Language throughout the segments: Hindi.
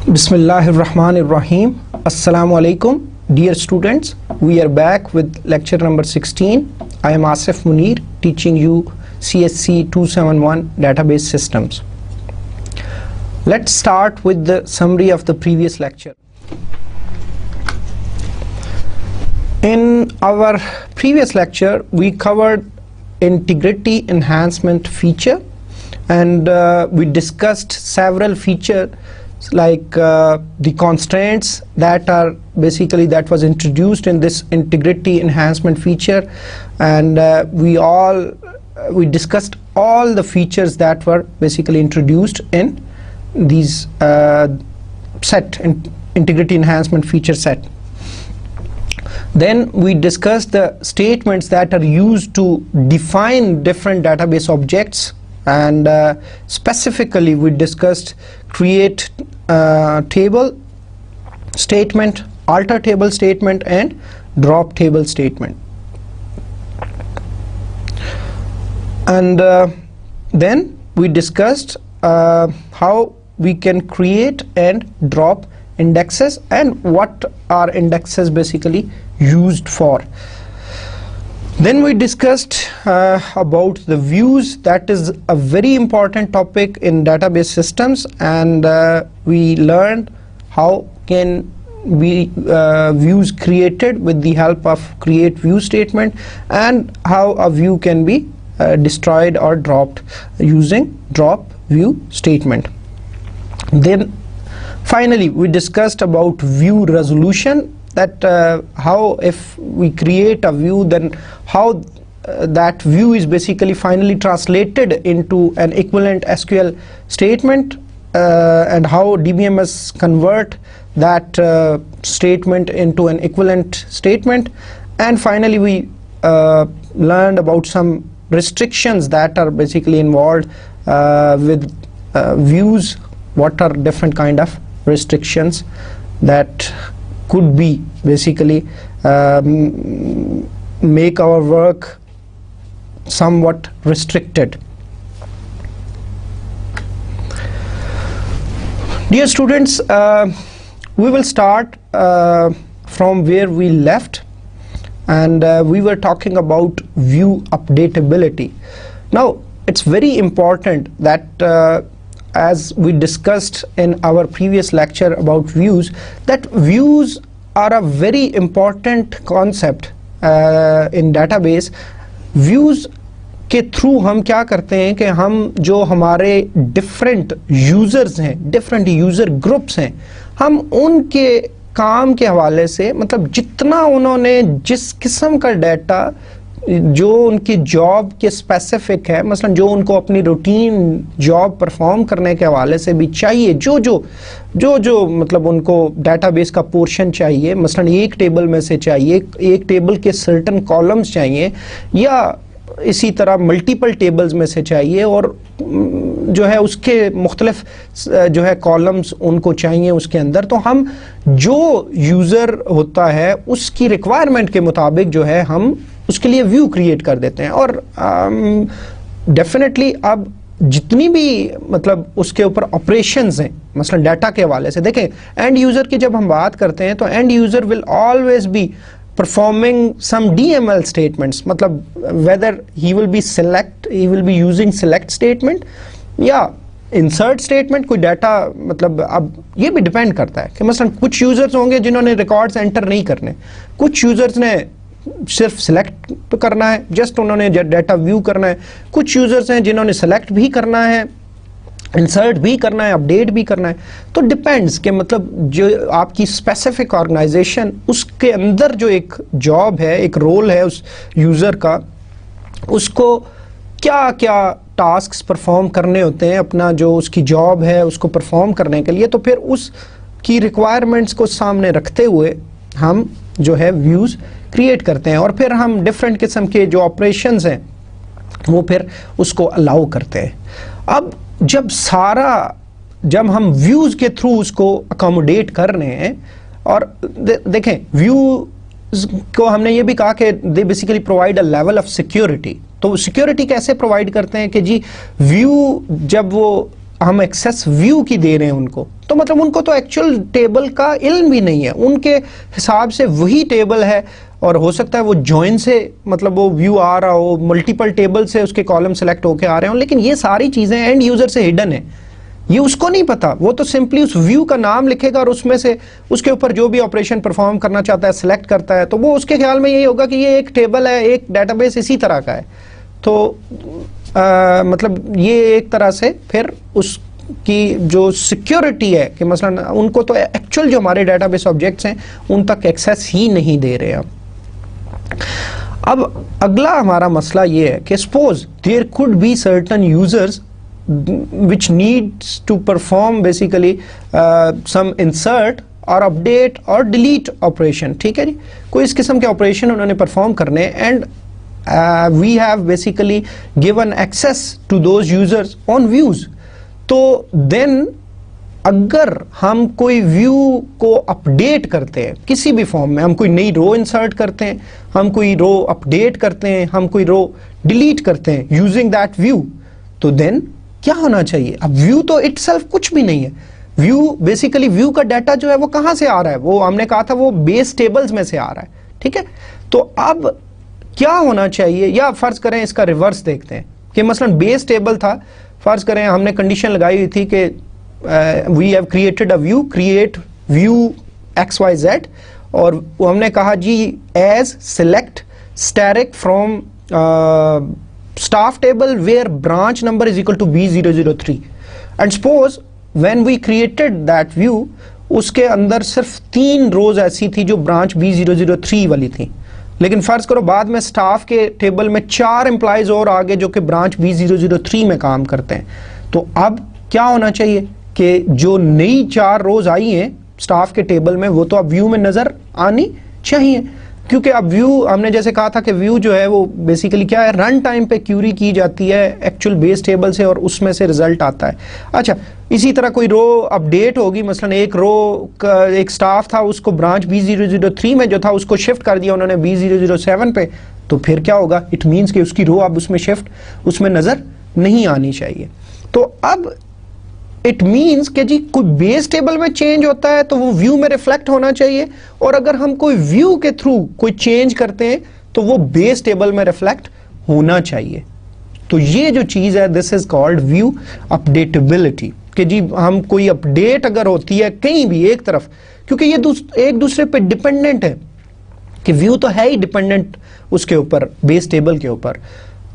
Bismillahirrahmanirrahim. Assalamu alaikum. Dear students, we are back with lecture number 16. I am Asif Munir, teaching you CSC 271 database systems. Let's start with the summary of the previous lecture. In our previous lecture, we covered integrity enhancement feature, and we discussed several features like the constraints that was introduced in this integrity enhancement feature, and we discussed all the features that were basically introduced in these integrity enhancement feature set. Then we discussed the statements that are used to define different database objects, and specifically we discussed create table statement, alter table statement, and drop table statement. And then we discussed how we can create and drop indexes and what are indexes basically used for. Then we discussed about the views. That is a very important topic in database systems, and we learned how can be views created with the help of create view statement, and how a view can be destroyed or dropped using drop view statement. Then finally we discussed about view resolution, that how if we create a view, then how that view is basically finally translated into an equivalent SQL statement, and how DBMS convert that statement into an equivalent statement. And finally we learned about some restrictions that are basically involved with views. What are different kind of restrictions that could be basically make our work somewhat restricted. Dear students, we will start from where we left, and we were talking about view updatability. Now it's very important that as we discussed in our previous lecture about views, that views are a very important concept in database. Views के थ्रू हम क्या करते हैं कि हम जो हमारे डिफरेंट यूजर्स हैं, डिफरेंट यूजर ग्रुप्स हैं, हम उनके काम के हवाले से, मतलब जितना उन्होंने जिस किस्म का डाटा जो उनकी जॉब के स्पेसिफिक है, मसलन जो उनको अपनी रूटीन जॉब परफॉर्म करने के हवाले से भी चाहिए, जो मतलब उनको डेटाबेस का पोर्शन चाहिए, मसलन एक टेबल में से चाहिए, एक टेबल के सर्टेन कॉलम्स चाहिए, या इसी तरह मल्टीपल टेबल्स में से चाहिए, और जो है उसके मुख्तलिफ जो है कॉलम्स उनको चाहिए उसके अंदर, तो हम जो यूज़र होता है उसकी रिक्वायरमेंट के मुताबिक जो है हम उसके लिए व्यू क्रिएट कर देते हैं। और डेफिनेटली अब जितनी भी मतलब उसके ऊपर ऑपरेशंस हैं, मसलन डाटा के हवाले से देखें, एंड यूज़र की जब हम बात करते हैं तो end user will always be performing some DML statements, मतलब whether he will be using select statement या इंसर्ट स्टेटमेंट, कोई डाटा, मतलब अब ये भी डिपेंड करता है कि मसलन कुछ यूज़र्स होंगे जिन्होंने रिकॉर्ड्स एंटर नहीं करने, कुछ यूज़र्स ने सिर्फ सिलेक्ट करना है, जस्ट उन्होंने डाटा व्यू करना है, कुछ यूजर्स हैं जिन्होंने सेलेक्ट भी करना है, इंसर्ट भी करना है, अपडेट भी करना है। तो डिपेंड्स कि मतलब जो आपकी स्पेसिफिक ऑर्गेनाइजेशन, उसके अंदर जो एक जॉब है, एक रोल है उस यूज़र का, उसको क्या क्या टास्क्स परफॉर्म करने होते हैं, अपना जो उसकी जॉब है उसको परफॉर्म करने के लिए, तो फिर उसकी रिक्वायरमेंट्स को सामने रखते हुए हम जो है व्यूज़ क्रिएट करते हैं, और फिर हम डिफरेंट किस्म के जो ऑपरेशंस हैं वो फिर उसको अलाउ करते हैं। अब जब हम व्यूज़ के थ्रू उसको अकोमोडेट कर रहे हैं, और देखें व्यूज़ को हमने ये भी कहा कि they basically provide a level of security. तो सिक्योरिटी कैसे प्रोवाइड करते हैं कि जी व्यू जब वो हम एक्सेस व्यू की दे रहे हैं उनको, तो मतलब उनको तो एक्चुअल टेबल का इल्म भी नहीं है, उनके हिसाब से वही टेबल है, और हो सकता है वो जॉइन से मतलब वो व्यू आ रहा हो, मल्टीपल टेबल से उसके कॉलम सेलेक्ट होके आ रहे हो, लेकिन ये सारी चीज़ें एंड यूज़र से हिडन है, ये उसको नहीं पता। वो तो सिंपली उस व्यू का नाम लिखेगा और उसमें से उसके ऊपर जो भी ऑपरेशन परफॉर्म करना चाहता है सिलेक्ट करता है, तो वो उसके ख्याल में यही होगा कि ये एक टेबल है, एक डेटाबेस इसी तरह का है। तो मतलब ये एक तरह से फिर उसकी जो सिक्योरिटी है कि मसलन उनको तो एक्चुअल जो हमारे डेटाबेस ऑब्जेक्ट्स हैं उन तक एक्सेस ही नहीं दे रहे हम। अब अगला हमारा मसला ये है कि suppose there could be certain users which needs to perform basically some insert और अपडेट और डिलीट ऑपरेशन, ठीक है जी, कोई इस किस्म के ऑपरेशन उन्होंने परफॉर्म करने, and we have basically given access to those users on views. तो देन अगर हम कोई व्यू को अपडेट करते हैं किसी भी फॉर्म में, हम कोई नई रो इंसर्ट करते हैं, हम कोई रो अपडेट करते हैं, हम कोई रो डिलीट करते हैं यूजिंग दैट व्यू, तो देन क्या होना चाहिए? अब व्यू तो इटसेल्फ कुछ भी नहीं है, व्यू बेसिकली व्यू का डाटा जो है वो कहां से आ रहा है, वो हमने कहा था वो बेस टेबल्स में से आ रहा है, ठीक है। तो अब क्या होना चाहिए, या फर्ज करें इसका रिवर्स देखते हैं कि मसलन बेस टेबल था, फर्ज करें हमने कंडीशन लगाई हुई थी कि we have created a view, create view XYZ, और हमने कहा जी as select static from staff table where branch number is equal to B003, and suppose when we created that view उसके अंदर सिर्फ 3 रोज ऐसी थी जो ब्रांच B003 वाली थी, लेकिन फर्ज करो बाद में स्टाफ के टेबल में 4 एम्प्लॉइज और आगे जो कि ब्रांच B003 में काम करते हैं। तो अब क्या होना चाहिए कि जो नई 4 रोज आई हैं स्टाफ के टेबल में वो तो अब व्यू में नजर आनी चाहिए, क्योंकि अब व्यू हमने जैसे कहा था कि व्यू जो है वो बेसिकली क्या है, रन टाइम पे क्यूरी की जाती है एक्चुअल बेस टेबल से और उसमें से रिजल्ट आता है। अच्छा, इसी तरह कोई रो अपडेट होगी, मसलन एक रो का एक स्टाफ था उसको ब्रांच B003 में जो था उसको शिफ्ट कर दिया उन्होंने B007 पे, तो फिर क्या होगा, इट मीन्स कि उसकी रो अब उसमें शिफ्ट उसमें नजर नहीं आनी चाहिए। तो अब इट मीन्स कि जी कोई बेस टेबल में चेंज होता है तो वो व्यू में रिफ्लेक्ट होना चाहिए, और अगर हम कोई व्यू के थ्रू कोई चेंज करते हैं तो वो बेस टेबल में रिफ्लेक्ट होना चाहिए। तो ये जो चीज है दिस इज कॉल्ड व्यू अपडेटेबिलिटी, कि जी हम कोई अपडेट अगर होती है कहीं भी एक तरफ, क्योंकि ये एक दूसरे पे डिपेंडेंट है, कि व्यू तो है ही डिपेंडेंट उसके ऊपर बेस टेबल के ऊपर।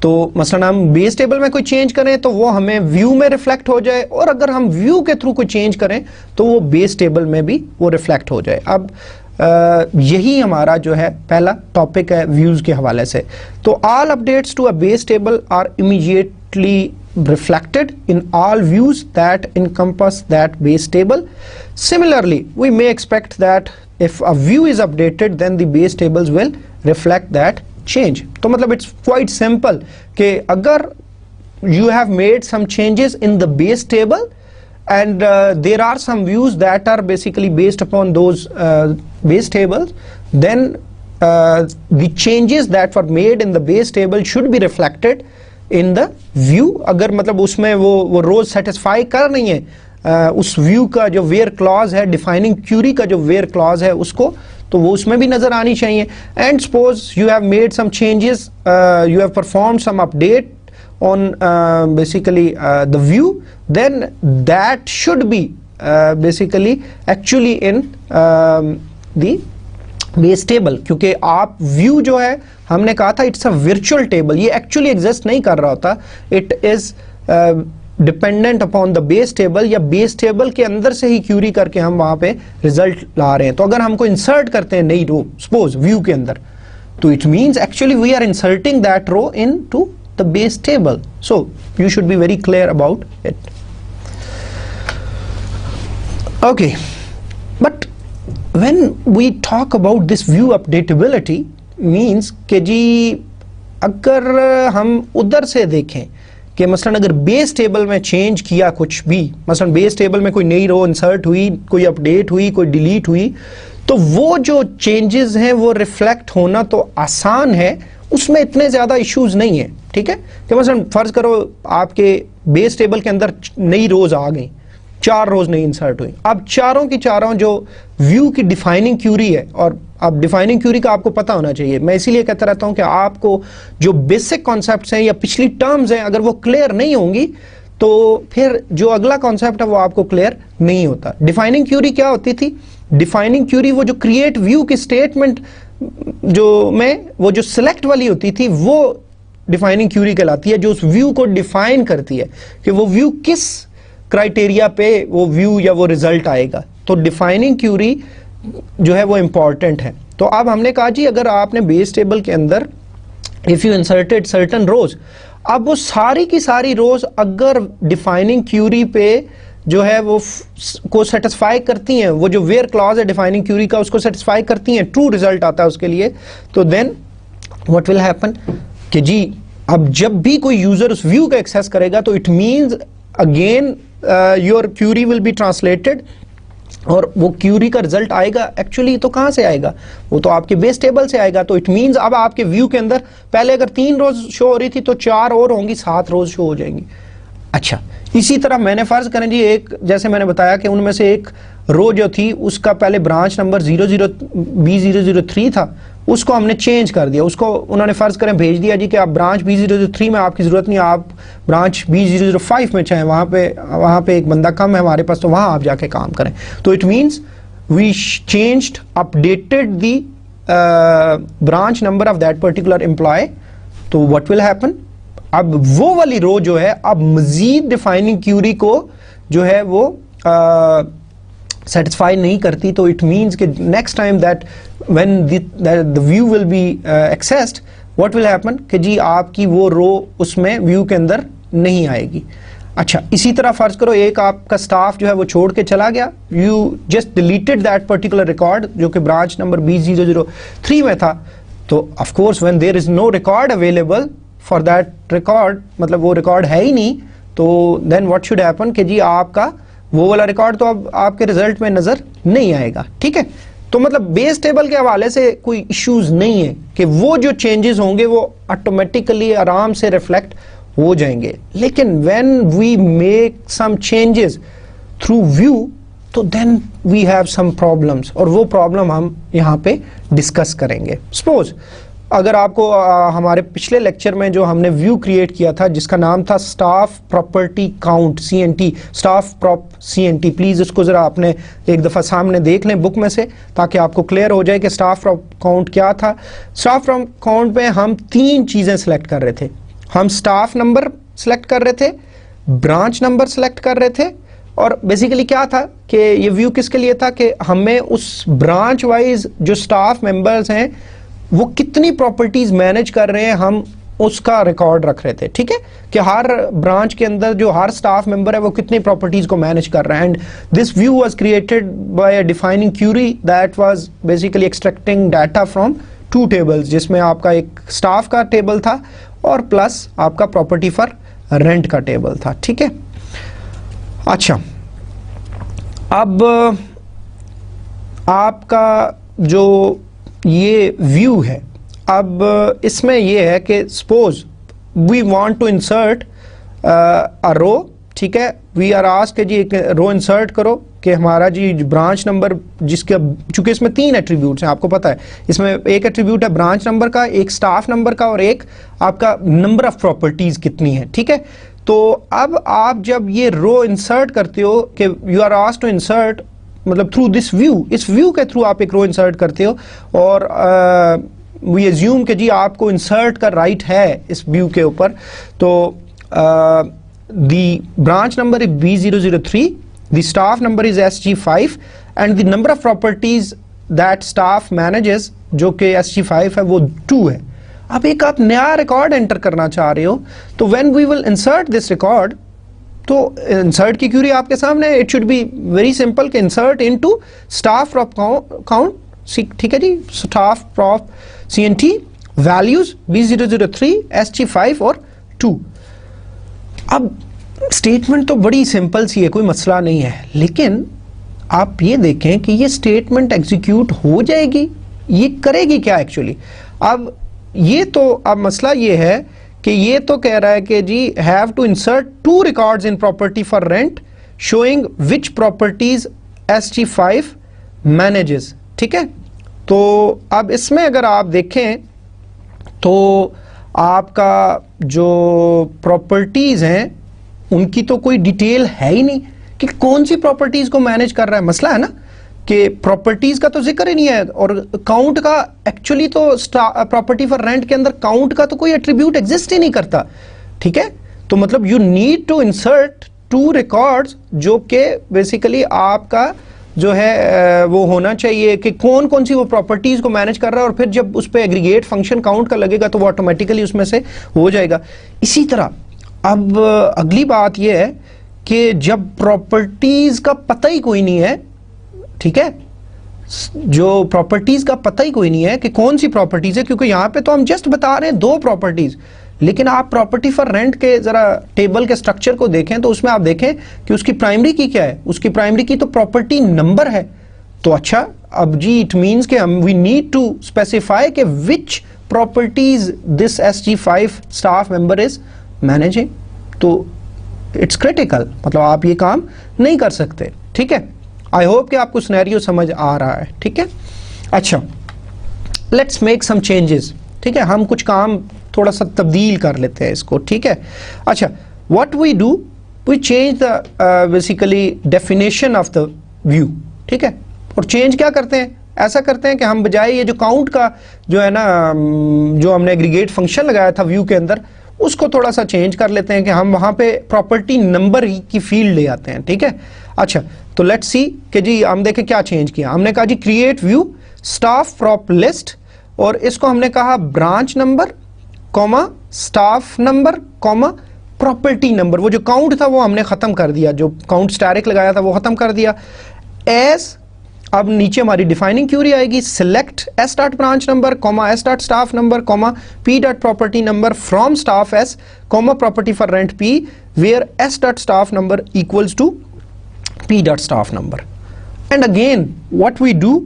तो मसलन हम बेस टेबल में कोई चेंज करें तो वो हमें व्यू में रिफ्लेक्ट हो जाए, और अगर हम व्यू के थ्रू कोई चेंज करें तो वो बेस टेबल में भी वो रिफ्लेक्ट हो जाए। अब यही हमारा जो है पहला टॉपिक है व्यूज के हवाले से। तो all updates to a base table are immediately reflected in all views that encompass that base table. Similarly, we may expect that if a view is updated then the base tables will reflect that change. तो मतलब it's quite simple कि अगर you have made some changes in the base table and there are some views that are basically based upon those base tables, then the changes that were made in the base table should be reflected in the view. अगर मतलब उसमें वो रोज सेटिस्फाई कर नहीं है उस व्यू का जो वेयर क्लॉज है, डिफाइनिंग क्यूरी का जो वेयर क्लॉज है उसको, तो वो उसमें भी नजर आनी चाहिए। And suppose you have made some changes, you have perform some update on basically the view, then that should be basically actually in the base table, क्योंकि आप व्यू जो है हमने कहा था इट्स अ वर्चुअल टेबल, ये एक्चुअली एग्जिस्ट नहीं कर रहा होता, it is dependent upon the base table, या बेस टेबल के अंदर से ही क्यूरी करके हम वहां पे रिजल्ट ला रहे हैं। तो अगर हमको इंसर्ट करते हैं नई रो सपोज व्यू के अंदर, तो it means actually we are inserting that row in to the base table. So you should be very clear about it. Okay, but when we talk about this view updatability means कि जी अगर हम उधर से देखें कि मसलन अगर बेस टेबल में चेंज किया कुछ भी, मसलन बेस टेबल में कोई नई रो इंसर्ट हुई, कोई अपडेट हुई, कोई डिलीट हुई, तो वो जो चेंजेस हैं वो रिफ्लेक्ट होना तो आसान है, उसमें इतने ज़्यादा इश्यूज नहीं है, ठीक है। कि मसलन फर्ज करो आपके बेस टेबल के अंदर नई रोज आ गई, 4 रोज नहीं इंसर्ट हुई। अब चारों की चारों जो व्यू की डिफाइनिंग क्यूरी है, और अब डिफाइनिंग क्यूरी का आपको पता होना चाहिए, मैं इसीलिए कहता रहता हूं कि आपको जो बेसिक कॉन्सेप्ट्स हैं या पिछली टर्म्स हैं अगर वो क्लियर नहीं होंगी तो फिर जो अगला कॉन्सेप्ट है वो आपको क्लियर नहीं होता। डिफाइनिंग क्यूरी क्या होती थी? डिफाइनिंग क्यूरी वो जो क्रिएट व्यू की स्टेटमेंट जो में वो जो सिलेक्ट वाली होती थी वो डिफाइनिंग क्यूरी कहलाती है, जो उस व्यू को डिफाइन करती है कि वो व्यू किस क्राइटेरिया पे वो व्यू या वो रिजल्ट आएगा। तो डिफाइनिंग क्यूरी जो है वो इंपॉर्टेंट है। तो अब हमने कहा जी अगर आपने बेस टेबल के अंदर इफ यू इंसर्टेड सर्टेन रोज, अब वो सारी की सारी रोज अगर डिफाइनिंग क्यूरी पे जो है वो को सेटिस्फाई करती हैं, वो जो वेयर क्लॉज है डिफाइनिंग क्यूरी का उसको सेटिस्फाई करती हैं, ट्रू रिजल्ट आता है उसके लिए, तो देन व्हाट विल हैपन कि जी अब जब भी कोई यूजर उस व्यू का एक्सेस करेगा तो it means again your query will be translated, और वो क्यूरी का रिजल्ट आएगा एक्चुअली तो कहां से आएगा? वो तो आपके बेस टेबल से आएगा। तो इट मींस अब आपके व्यू के अंदर पहले अगर 3 रोज शो हो रही थी तो 4 और होंगी, 7 रोज शो हो जाएंगी। अच्छा, इसी तरह मैंने फर्ज करें जी एक, जैसे मैंने बताया कि उनमें से एक रो जो थी उसका पहले ब्रांच नंबर B003 था, उसको हमने चेंज कर दिया, उसको उन्होंने फर्ज करें भेज दिया जी कि आप ब्रांच B003 में आपकी जरूरत नहीं, आप ब्रांच B005 में चाहें, वहां पे एक बंदा कम है हमारे पास तो वहां आप जाके काम करें। तो it means we changed updated the branch number of that particular employee. तो व्हाट विल हैपन, अब वो वाली रो जो है अब मजीद डिफाइनिंग क्यूरी को जो है वो सेटिस्फाई नहीं करती। तो इट मींस कि next time that when the view will B accessed what will happen कि जी आपकी वो रो उसमें व्यू के अंदर नहीं आएगी। अच्छा, इसी तरह फर्ज करो एक आपका स्टाफ जो है वो छोड़ के चला गया, you just deleted that particular record जो कि ब्रांच नंबर B003 में था। तो of course when there is no record available for that record, मतलब वो रिकॉर्ड है ही नहीं, तो देन व्हाट शुड हैपन कि जी आपका वो वाला रिकॉर्ड तो अब आपके रिजल्ट में नजर नहीं आएगा। ठीक है, तो मतलब बेस टेबल के हवाले से कोई इश्यूज नहीं है कि वो जो चेंजेस होंगे वो ऑटोमेटिकली आराम से रिफ्लेक्ट हो जाएंगे। लेकिन when we make some changes through view तो then we have some problems, और वो प्रॉब्लम हम यहाँ पे डिस्कस करेंगे। सपोज अगर आपको हमारे पिछले लेक्चर में जो हमने व्यू क्रिएट किया था जिसका नाम था staff property count CNT, staff prop CNT, please इसको जरा आपने एक दफा सामने देख लें बुक में से ताकि आपको क्लियर हो जाए कि स्टाफ प्रॉप काउंट क्या था। स्टाफ प्रॉप काउंट में हम 3 चीजें सिलेक्ट कर रहे थे। हम स्टाफ नंबर सिलेक्ट कर रहे थे, ब्रांच नंबर सिलेक्ट कर रहे थे, और बेसिकली क्या था कि ये व्यू किसके लिए था कि हमें उस ब्रांच वाइज जो स्टाफ मेंबर्स हैं वो कितनी प्रॉपर्टीज मैनेज कर रहे हैं हम उसका रिकॉर्ड रख रहे थे। ठीक है, कि हर ब्रांच के अंदर जो हर स्टाफ मेंबर है वो कितनी प्रॉपर्टीज को मैनेज कर रहा है। And this view was created by a defining query that was basically extracting data from 2 tables, जिसमें आपका एक स्टाफ का टेबल था और प्लस आपका प्रॉपर्टी फॉर रेंट का टेबल था। ठीक है, अच्छा अब आपका जो ये व्यू है, अब इसमें ये है कि suppose we want to insert a row. ठीक है, वी आर आस्क्ड कि जी एक रो इंसर्ट करो कि हमारा जी ब्रांच नंबर जिसके, चूंकि इसमें 3 एट्रीब्यूट्स हैं आपको पता है, इसमें एक एट्रीब्यूट है ब्रांच नंबर का, एक स्टाफ नंबर का और एक आपका नंबर ऑफ प्रॉपर्टीज कितनी है। ठीक है, तो अब आप जब ये रो इंसर्ट करते हो कि you are asked to insert, मतलब थ्रू दिस व्यू, इस व्यू के थ्रू आप एक रो इंसर्ट करते हो और वी एज्यूम कि जी आपको इंसर्ट का राइट है इस व्यू के ऊपर। तो the branch number is B003, the staff number is SG5 and the number of properties that staff manages जो कि SG5 है वो 2 है। अब एक आप नया रिकॉर्ड एंटर करना चाह रहे हो, तो when we will insert this record, तो इंसर्ट की क्यूरी आपके सामने है। It should be very simple कि insert into staff prop count. ठीक है जी, staff prop CNT values B003 SG5 और 2। अब स्टेटमेंट तो बड़ी सिंपल सी है, कोई मसला नहीं है, लेकिन आप ये देखें कि ये स्टेटमेंट एग्जीक्यूट हो जाएगी, ये करेगी क्या एक्चुअली। अब ये तो अब मसला ये है कि ये तो कह रहा है कि जी have to insert 2 records in property for rent showing which properties SG5 manages. ठीक है, तो अब इसमें अगर आप देखें तो आपका जो प्रॉपर्टीज हैं उनकी तो कोई डिटेल है ही नहीं कि कौन सी प्रॉपर्टीज को मैनेज कर रहा है। मसला है ना कि प्रॉपर्टीज का तो जिक्र ही नहीं है, और काउंट का एक्चुअली तो प्रॉपर्टी फॉर रेंट के अंदर काउंट का तो कोई एट्रीब्यूट एग्जिस्ट ही नहीं करता। ठीक है, तो मतलब you need to insert 2 records जो कि बेसिकली आपका जो है वो होना चाहिए कि कौन कौन सी वो प्रॉपर्टीज को मैनेज कर रहा है, और फिर जब उस पर एग्रीगेट फंक्शन काउंट का लगेगा तो वो ऑटोमेटिकली उसमें से हो जाएगा। इसी तरह अब अगली बात ये है कि जब प्रॉपर्टीज का पता ही कोई नहीं है, ठीक है, जो प्रॉपर्टीज का पता ही कोई नहीं है कि कौन सी प्रॉपर्टीज है, क्योंकि यहां पे तो हम जस्ट बता रहे हैं 2 प्रॉपर्टीज, लेकिन आप प्रॉपर्टी फॉर रेंट के जरा टेबल के स्ट्रक्चर को देखें तो उसमें आप देखें कि उसकी प्राइमरी की क्या है, उसकी प्राइमरी की तो प्रॉपर्टी नंबर है। तो अच्छा, अब जी इट मींस कि हम वी नीड टू स्पेसिफाई कि विच properties this SG5 staff member is managing. तो इट्स क्रिटिकल, मतलब आप ये काम नहीं कर सकते। ठीक है, आई होप कि आपको सिनेरियो समझ आ रहा है। ठीक है, अच्छा, लेट्स मेक सम चेंजेस। ठीक है, हम कुछ काम थोड़ा सा तब्दील कर लेते हैं इसको। ठीक है, अच्छा, what we do, we change the basically definition of the view. ठीक है, और चेंज क्या करते हैं, ऐसा करते हैं कि हम बजाय ये जो काउंट का जो है ना जो हमने एग्रीगेट फंक्शन लगाया था व्यू के अंदर, उसको थोड़ा सा चेंज कर लेते हैं कि हम वहां पे प्रॉपर्टी नंबर की फील्ड ले आते हैं। ठीक है, अच्छा, तो लेट्स सी कि जी हम देखें क्या चेंज किया। हमने कहा जी create view staff prop list, और इसको हमने कहा branch number comma staff number comma property number. वो जो काउंट था वो हमने खत्म कर दिया, जो काउंट स्टैटिक लगाया था वो खत्म कर दिया। एस, अब नीचे हमारी डिफाइनिंग क्यूरी आएगी, select S dot branch number comma S dot staff number comma P dot property number from staff S comma property for rent P where S dot staff number equals to P dot staff number. And again what we do,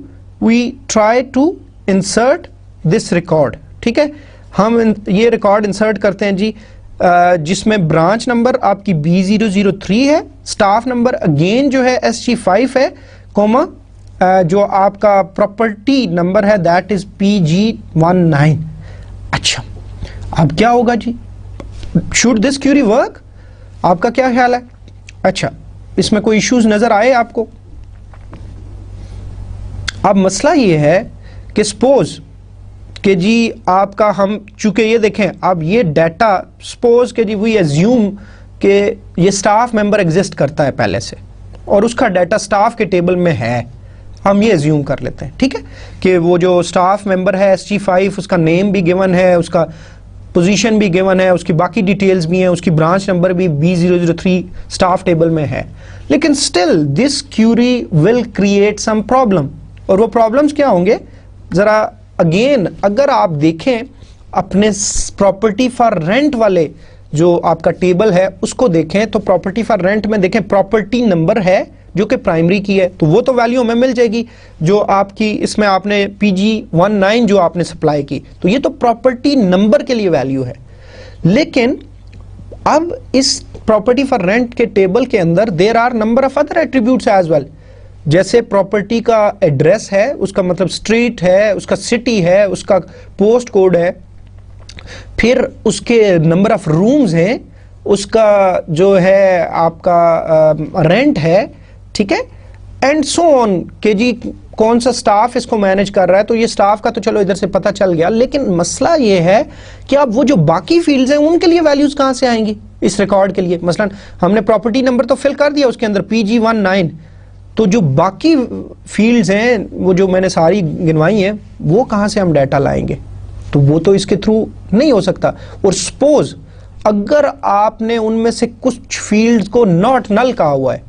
we try to insert this record. ठीक है, हम ये रिकॉर्ड इंसर्ट करते हैं जी जिसमें ब्रांच नंबर आपकी B003 है, स्टाफ नंबर अगेन जो है SG5 है, कॉमा जो आपका प्रॉपर्टी नंबर है दैट इज PG19। अच्छा, अब क्या होगा जी, शुड दिस क्यूरी वर्क, आपका क्या ख्याल है? अच्छा, इसमें कोई इश्यूज नजर आए आपको? अब मसला ये है कि सपोज कि जी आपका हम चूंकि ये देखें, अब ये डाटा सपोज कि जी वी एज्यूम कि ये स्टाफ मेंबर एग्जिस्ट करता है पहले से और उसका डाटा स्टाफ के टेबल में है, हम ये एज्यूम कर लेते हैं। ठीक है, कि वो जो स्टाफ मेंबर है SG5, उसका नेम भी गिवन है, उसका पोजीशन भी गिवन है, उसकी बाकी डिटेल्स भी हैं, उसकी ब्रांच नंबर भी B003 स्टाफ टेबल में है, लेकिन still this query will create some problem. और वो प्रॉब्लम्स क्या होंगे, जरा अगेन अगर आप देखें अपने प्रॉपर्टी फॉर रेंट वाले जो आपका टेबल है उसको देखें, तो प्रॉपर्टी फॉर रेंट में देखें प्रॉपर्टी नंबर है जो कि प्राइमरी की है, तो वो तो वैल्यू हमें मिल जाएगी जो आपकी इसमें आपने PG19 जो आपने सप्लाई की, तो ये तो प्रॉपर्टी नंबर के लिए वैल्यू है। लेकिन अब इस प्रॉपर्टी फॉर रेंट के टेबल के अंदर there are number of other attributes as well, जैसे प्रॉपर्टी का एड्रेस है, उसका मतलब स्ट्रीट है, उसका सिटी है, उसका पोस्ट कोड है, फिर उसके नंबर ऑफ रूम्स हैं, उसका जो है आपका रेंट है, ठीक है, एंड सो ऑन कि जी कौन सा स्टाफ इसको मैनेज कर रहा है। तो ये स्टाफ का तो चलो इधर से पता चल गया, लेकिन मसला ये है कि अब वो जो बाकी फील्ड्स हैं उनके लिए वैल्यूज कहां से आएंगी इस रिकॉर्ड के लिए। मसलन हमने प्रॉपर्टी नंबर तो फिल कर दिया उसके अंदर PG19, तो जो बाकी फील्ड्स हैं वो जो मैंने सारी गिनवाई हैं वो कहां से हम डाटा लाएंगे, तो वो तो इसके थ्रू नहीं हो सकता। और सपोज अगर आपने उनमें से कुछ फील्ड्स को नॉट नल कहा हुआ है,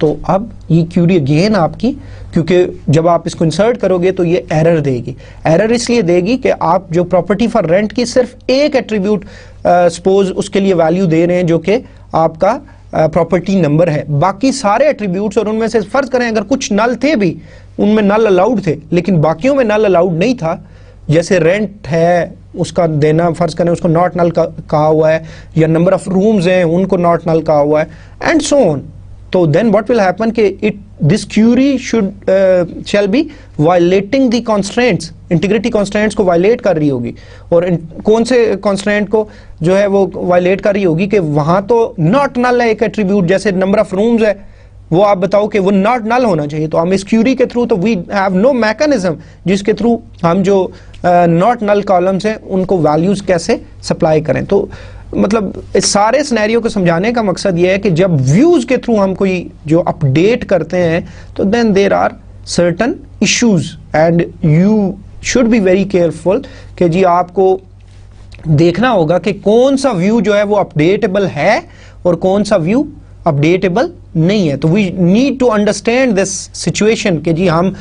तो अब ये क्यूरी अगेन आपकी, क्योंकि जब आप इसको इंसर्ट करोगे तो ये एरर देगी। एरर इसलिए देगी कि आप जो प्रॉपर्टी फॉर रेंट की सिर्फ एक एट्रीब्यूट सपोज उसके लिए वैल्यू दे रहे हैं जो कि आपका प्रॉपर्टी नंबर है, बाकी सारे एट्रीब्यूट्स और उनमें से फर्ज करें अगर कुछ नल थे भी, उनमें नल अलाउड थे, लेकिन बाकियों में नल अलाउड नहीं था, जैसे रेंट है उसका देना फर्ज करें उसको नॉट नल कहा हुआ है, या नंबर ऑफ रूम्स हैं उनको नॉट नल कहा हुआ है, एंड सो ऑन। तो देन व्हाट विल हैपन कि this query shall be violating the constraints, integrity constraints को वायलेट कर रही होगी। और कौन से कॉन्स्ट्रेंट को जो है वो वायलेट कर रही होगी कि वहां तो नॉट नल है एक एट्रीब्यूट, जैसे नंबर ऑफ रूम्स है, वो आप बताओ कि वो नॉट नल होना चाहिए। तो हम इस क्यूरी के थ्रू, तो वी हैव नो मैकेनिज्म जिसके थ्रू हम जो नॉट नल कॉलम्स हैं उनको वैल्यूज कैसे सप्लाई करें। तो मतलब इस सारे सिनेरियो को समझाने का मकसद ये है कि जब व्यूज के थ्रू हम कोई जो अपडेट करते हैं तो then there are certain issues and you should be very careful कि जी आपको देखना होगा कि कौन सा व्यू जो है वो अपडेटेबल है और कौन सा व्यू अपडेटेबल नहीं है। तो we need to understand this situation कि जी हम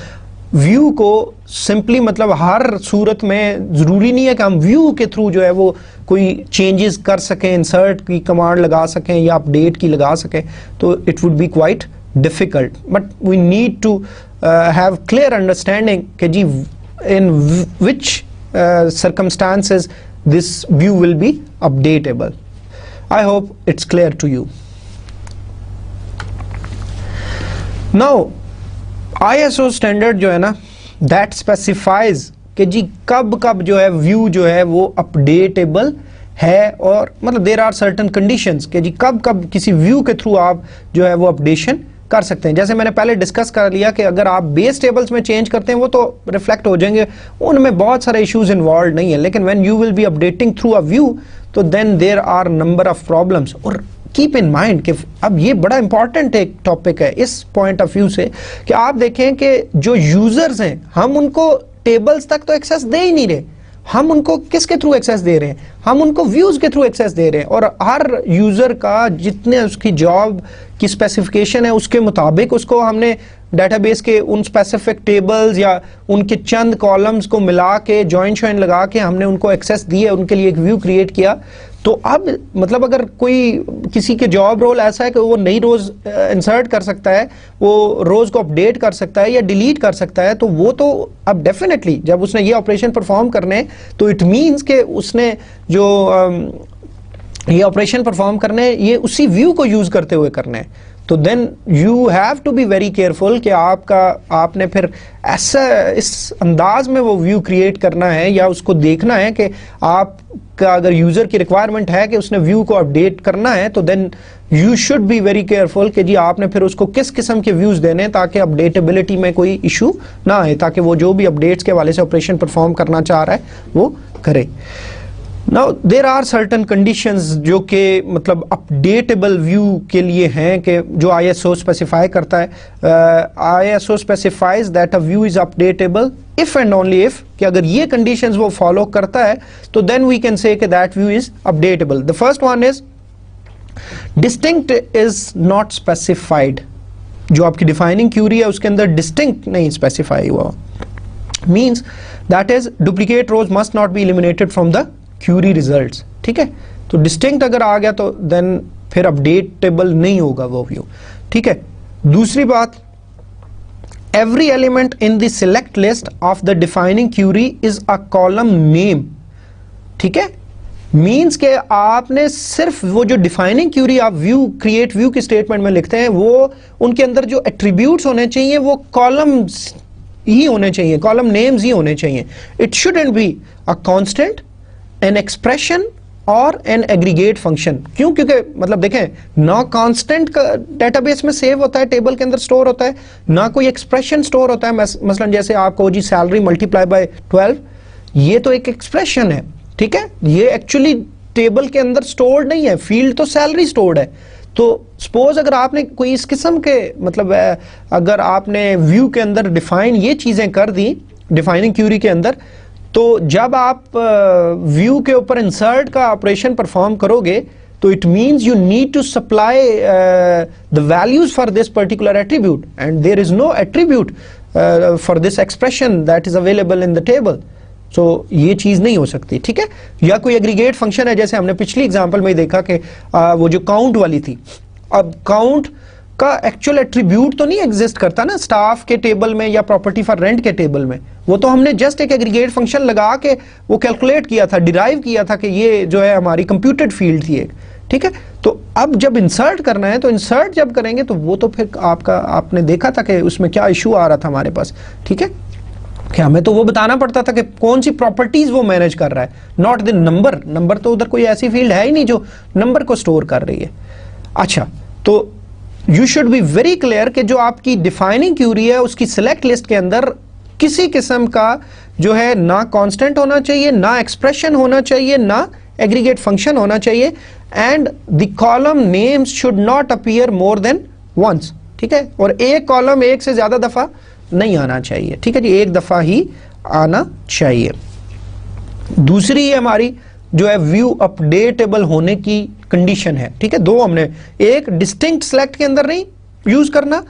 व्यू को सिंपली मतलब हर सूरत में जरूरी नहीं है कि हम व्यू के थ्रू जो है वो कोई चेंजेस कर सकें, इंसर्ट की कमांड लगा सकें या अपडेट की लगा सकें, तो it would be quite difficult. But we need to have clear understanding कि जी इन विच circumstances this view will be updatable. I hope it's clear to you. Now ISO standard जो है ना that specifies कि जी कब जो है व्यू जो है वो अपडेटेबल है, और मतलब देर आर सर्टन कंडीशंस कि जी कब किसी व्यू के थ्रू आप जो है वो अपडेशन कर सकते हैं। जैसे मैंने पहले डिस्कस कर लिया कि अगर आप बेस टेबल्स में चेंज करते हैं वो तो रिफ्लेक्ट हो जाएंगे, उनमें बहुत सारे इश्यूज इन्वॉल्व नहीं है, लेकिन when you will be updating through a view तो then there are number of problems. और कीप इन माइंड कि अब ये बड़ा इंपॉर्टेंट एक टॉपिक है इस पॉइंट ऑफ व्यू से कि आप देखें कि जो यूजर्स हैं हम उनको टेबल्स तक तो एक्सेस दे ही नहीं रहे, हम उनको किसके थ्रू एक्सेस दे रहे हैं, हम उनको व्यूज के थ्रू एक्सेस दे रहे हैं। और हर यूजर का जितने उसकी जॉब की स्पेसिफिकेशन है उसके मुताबिक उसको हमने डेटाबेस के उन स्पेसिफिक टेबल्स या उनके चंद कॉलम्स को मिला के जॉइन शॉइन लगा के हमने उनको एक्सेस दी है, उनके लिए एक व्यू क्रिएट किया। तो अब मतलब अगर कोई किसी के जॉब रोल ऐसा है कि वो नई रोज इंसर्ट कर सकता है, वो रोज को अपडेट कर सकता है या डिलीट कर सकता है, तो वो तो अब डेफिनेटली जब उसने ये ऑपरेशन परफॉर्म करने तो इट मीन्स कि उसने जो ये ऑपरेशन परफॉर्म करने ये उसी व्यू को यूज करते हुए करने हैं। तो then you have to be very careful कि आपने फिर ऐसा इस अंदाज में वो व्यू क्रिएट करना है या उसको देखना है कि आपका अगर यूजर की रिक्वायरमेंट है कि उसने व्यू को अपडेट करना है तो then you should be very careful कि जी आपने फिर उसको किस किस्म के व्यूज देने ताकि अपडेटेबिलिटी में कोई इशू ना आए, ताकि वो जो भी अपडेट्स के हवाले से ऑपरेशन परफॉर्म करना चाह रहा है वो करे। Now there are certain conditions जो कि मतलब अपडेटेबल व्यू के लिए हैं कि जो ISO स्पेसिफाई करता है। ISO specifies that a view is updatable if and only if, कि अगर ये कंडीशंस वो फॉलो करता है तो देन वी कैन से कि that view is updatable. The first one is distinct is not specified. जो आपकी डिफाइनिंग क्यूरी है उसके अंदर डिस्टिंक्ट नहीं स्पेसिफाई हुआ, means that is duplicate rows must not be eliminated from the query results. ठीक है, तो डिस्टिंक्ट अगर आ गया तो देन फिर अपडेटेबल नहीं होगा वो व्यू। ठीक है, दूसरी बात, every element in the select list of the defining query is a column name. ठीक है, मीन्स के आपने सिर्फ वो जो डिफाइनिंग क्यूरी आप व्यू क्रिएट व्यू की स्टेटमेंट में लिखते हैं वो उनके अंदर जो एट्रीब्यूट्स होने चाहिए वो कॉलम्स ही होने चाहिए, कॉलम नेम्स ही होने चाहिए। It shouldn't be a constant, an expression और एन एग्रीगेट फंक्शन। क्यों? क्योंकि मतलब देखें ना कांस्टेंट का डेटाबेस में सेव होता है, टेबल के अंदर स्टोर होता है, ना कोई एक्सप्रेशन स्टोर होता है। मसलन जैसे आपको जी सैलरी मल्टीप्लाई बाय 12, ये तो एक एक्सप्रेशन है। ठीक है, ये एक्चुअली टेबल के अंदर स्टोर्ड नहीं है, फील्ड तो सैलरी स्टोर्ड है। तो सपोज अगर आपने कोई इस किस्म के मतलब अगर आपने व्यू के अंदर डिफाइन ये चीजें कर दी डिफाइनिंग क्यूरी के अंदर, तो जब आप व्यू के ऊपर इंसर्ट का ऑपरेशन परफॉर्म करोगे तो it means you need to supply the values for this particular attribute and there is no attribute for this expression that is available in the table. So ये चीज नहीं हो सकती। ठीक है, या कोई एग्रीगेट फंक्शन है, जैसे हमने पिछली एग्जांपल में देखा कि वो जो काउंट वाली थी। अब का एक्चुअल एट्रीब्यूट तो नहीं एग्जिस्ट करता ना स्टाफ के टेबल में या प्रॉपर्टी फॉर रेंट के टेबल में। वो तो हमने जस्ट एक एग्रीगेट फंक्शन लगा के वो कैलकुलेट किया था, डिराइव किया था कि ये जो है हमारी कंप्यूटेड फील्ड थी एक, ठीक है। तो अब जब इंसर्ट करना है तो इंसर्ट जब करेंगे तो वो तो फिर आपका आपने देखा था कि उसमें क्या इशू आ रहा था हमारे पास, ठीक है, कि हमें तो वो बताना पड़ता था कि कौन सी प्रॉपर्टीज वो मैनेज कर रहा है, नॉट द नंबर। नंबर तो उधर कोई ऐसी फील्ड है ही नहीं जो नंबर को स्टोर कर रही है। अच्छा, तो you should be very clear कि जो आपकी डिफाइनिंग क्यूरी है उसकी सिलेक्ट लिस्ट के अंदर किसी किस्म का जो है ना कांस्टेंट होना चाहिए, ना एक्सप्रेशन होना चाहिए, ना एग्रीगेट फंक्शन होना चाहिए, and the column names should not appear more than once, ठीक है। और एक कॉलम एक से ज्यादा दफा नहीं आना चाहिए, ठीक है जी, एक दफा ही आना चाहिए। दूसरी है हमारी जो है व्यू अपडेटेबल होने की कंडीशन है, ठीक है। दो हमने, एक डिस्टिंक्ट सेलेक्ट के अंदर नहीं यूज करना,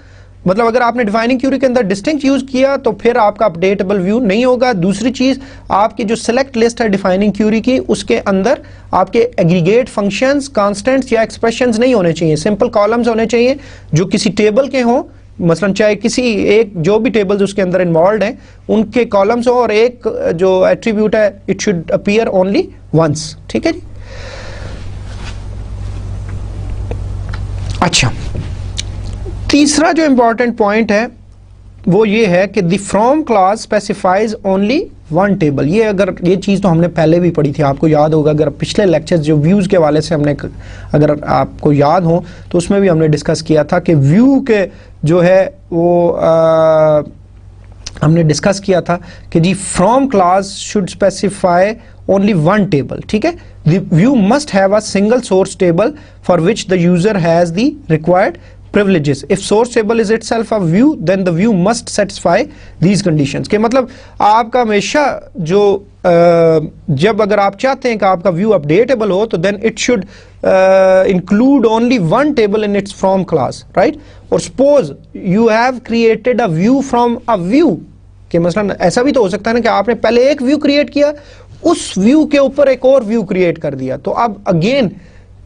मतलब अगर आपने डिफाइनिंग क्यूरी के अंदर डिस्टिंक्ट यूज किया तो फिर आपका अपडेटेबल व्यू नहीं होगा। दूसरी चीज, आपकी जो सिलेक्ट लिस्ट है डिफाइनिंग क्यूरी की उसके अंदर आपके एग्रीगेट फंक्शंस, कांस्टेंट्स या एक्सप्रेशंस नहीं होने चाहिए, सिंपल कॉलम्स होने चाहिए जो किसी टेबल के हों, मसलन चाहे किसी एक जो भी टेबल्स उसके अंदर इन्वॉल्व हैं उनके कॉलम्स हो, और एक जो एट्रीब्यूट है it should appear only once, ठीक है जी। अच्छा, तीसरा जो इंपॉर्टेंट पॉइंट है वो ये है कि the from class specifies only one table. ये अगर ये चीज़ तो हमने पहले भी पढ़ी थी, आपको याद होगा, अगर पिछले लेक्चर्स जो व्यूज़ के हवाले से हमने, अगर आपको याद हो तो उसमें भी हमने डिस्कस किया था कि व्यू के जो है वो हमने डिस्कस किया था कि जी from clause should specify only one table, ठीक है। The view must have a single source table for which the user has the required privileges. If source table is itself a view, then the view must satisfy these conditions. के मतलब आपका हमेशा जो जब अगर आप चाहते हैं कि आपका व्यू अपडेटेबल हो तो then it should include only one table in its from class, right? और suppose you have created a view from a view, कि मसलन ऐसा भी तो हो सकता है ना कि आपने पहले एक व्यू क्रिएट किया, उस व्यू के ऊपर एक और व्यू क्रिएट कर दिया, तो अब अगेन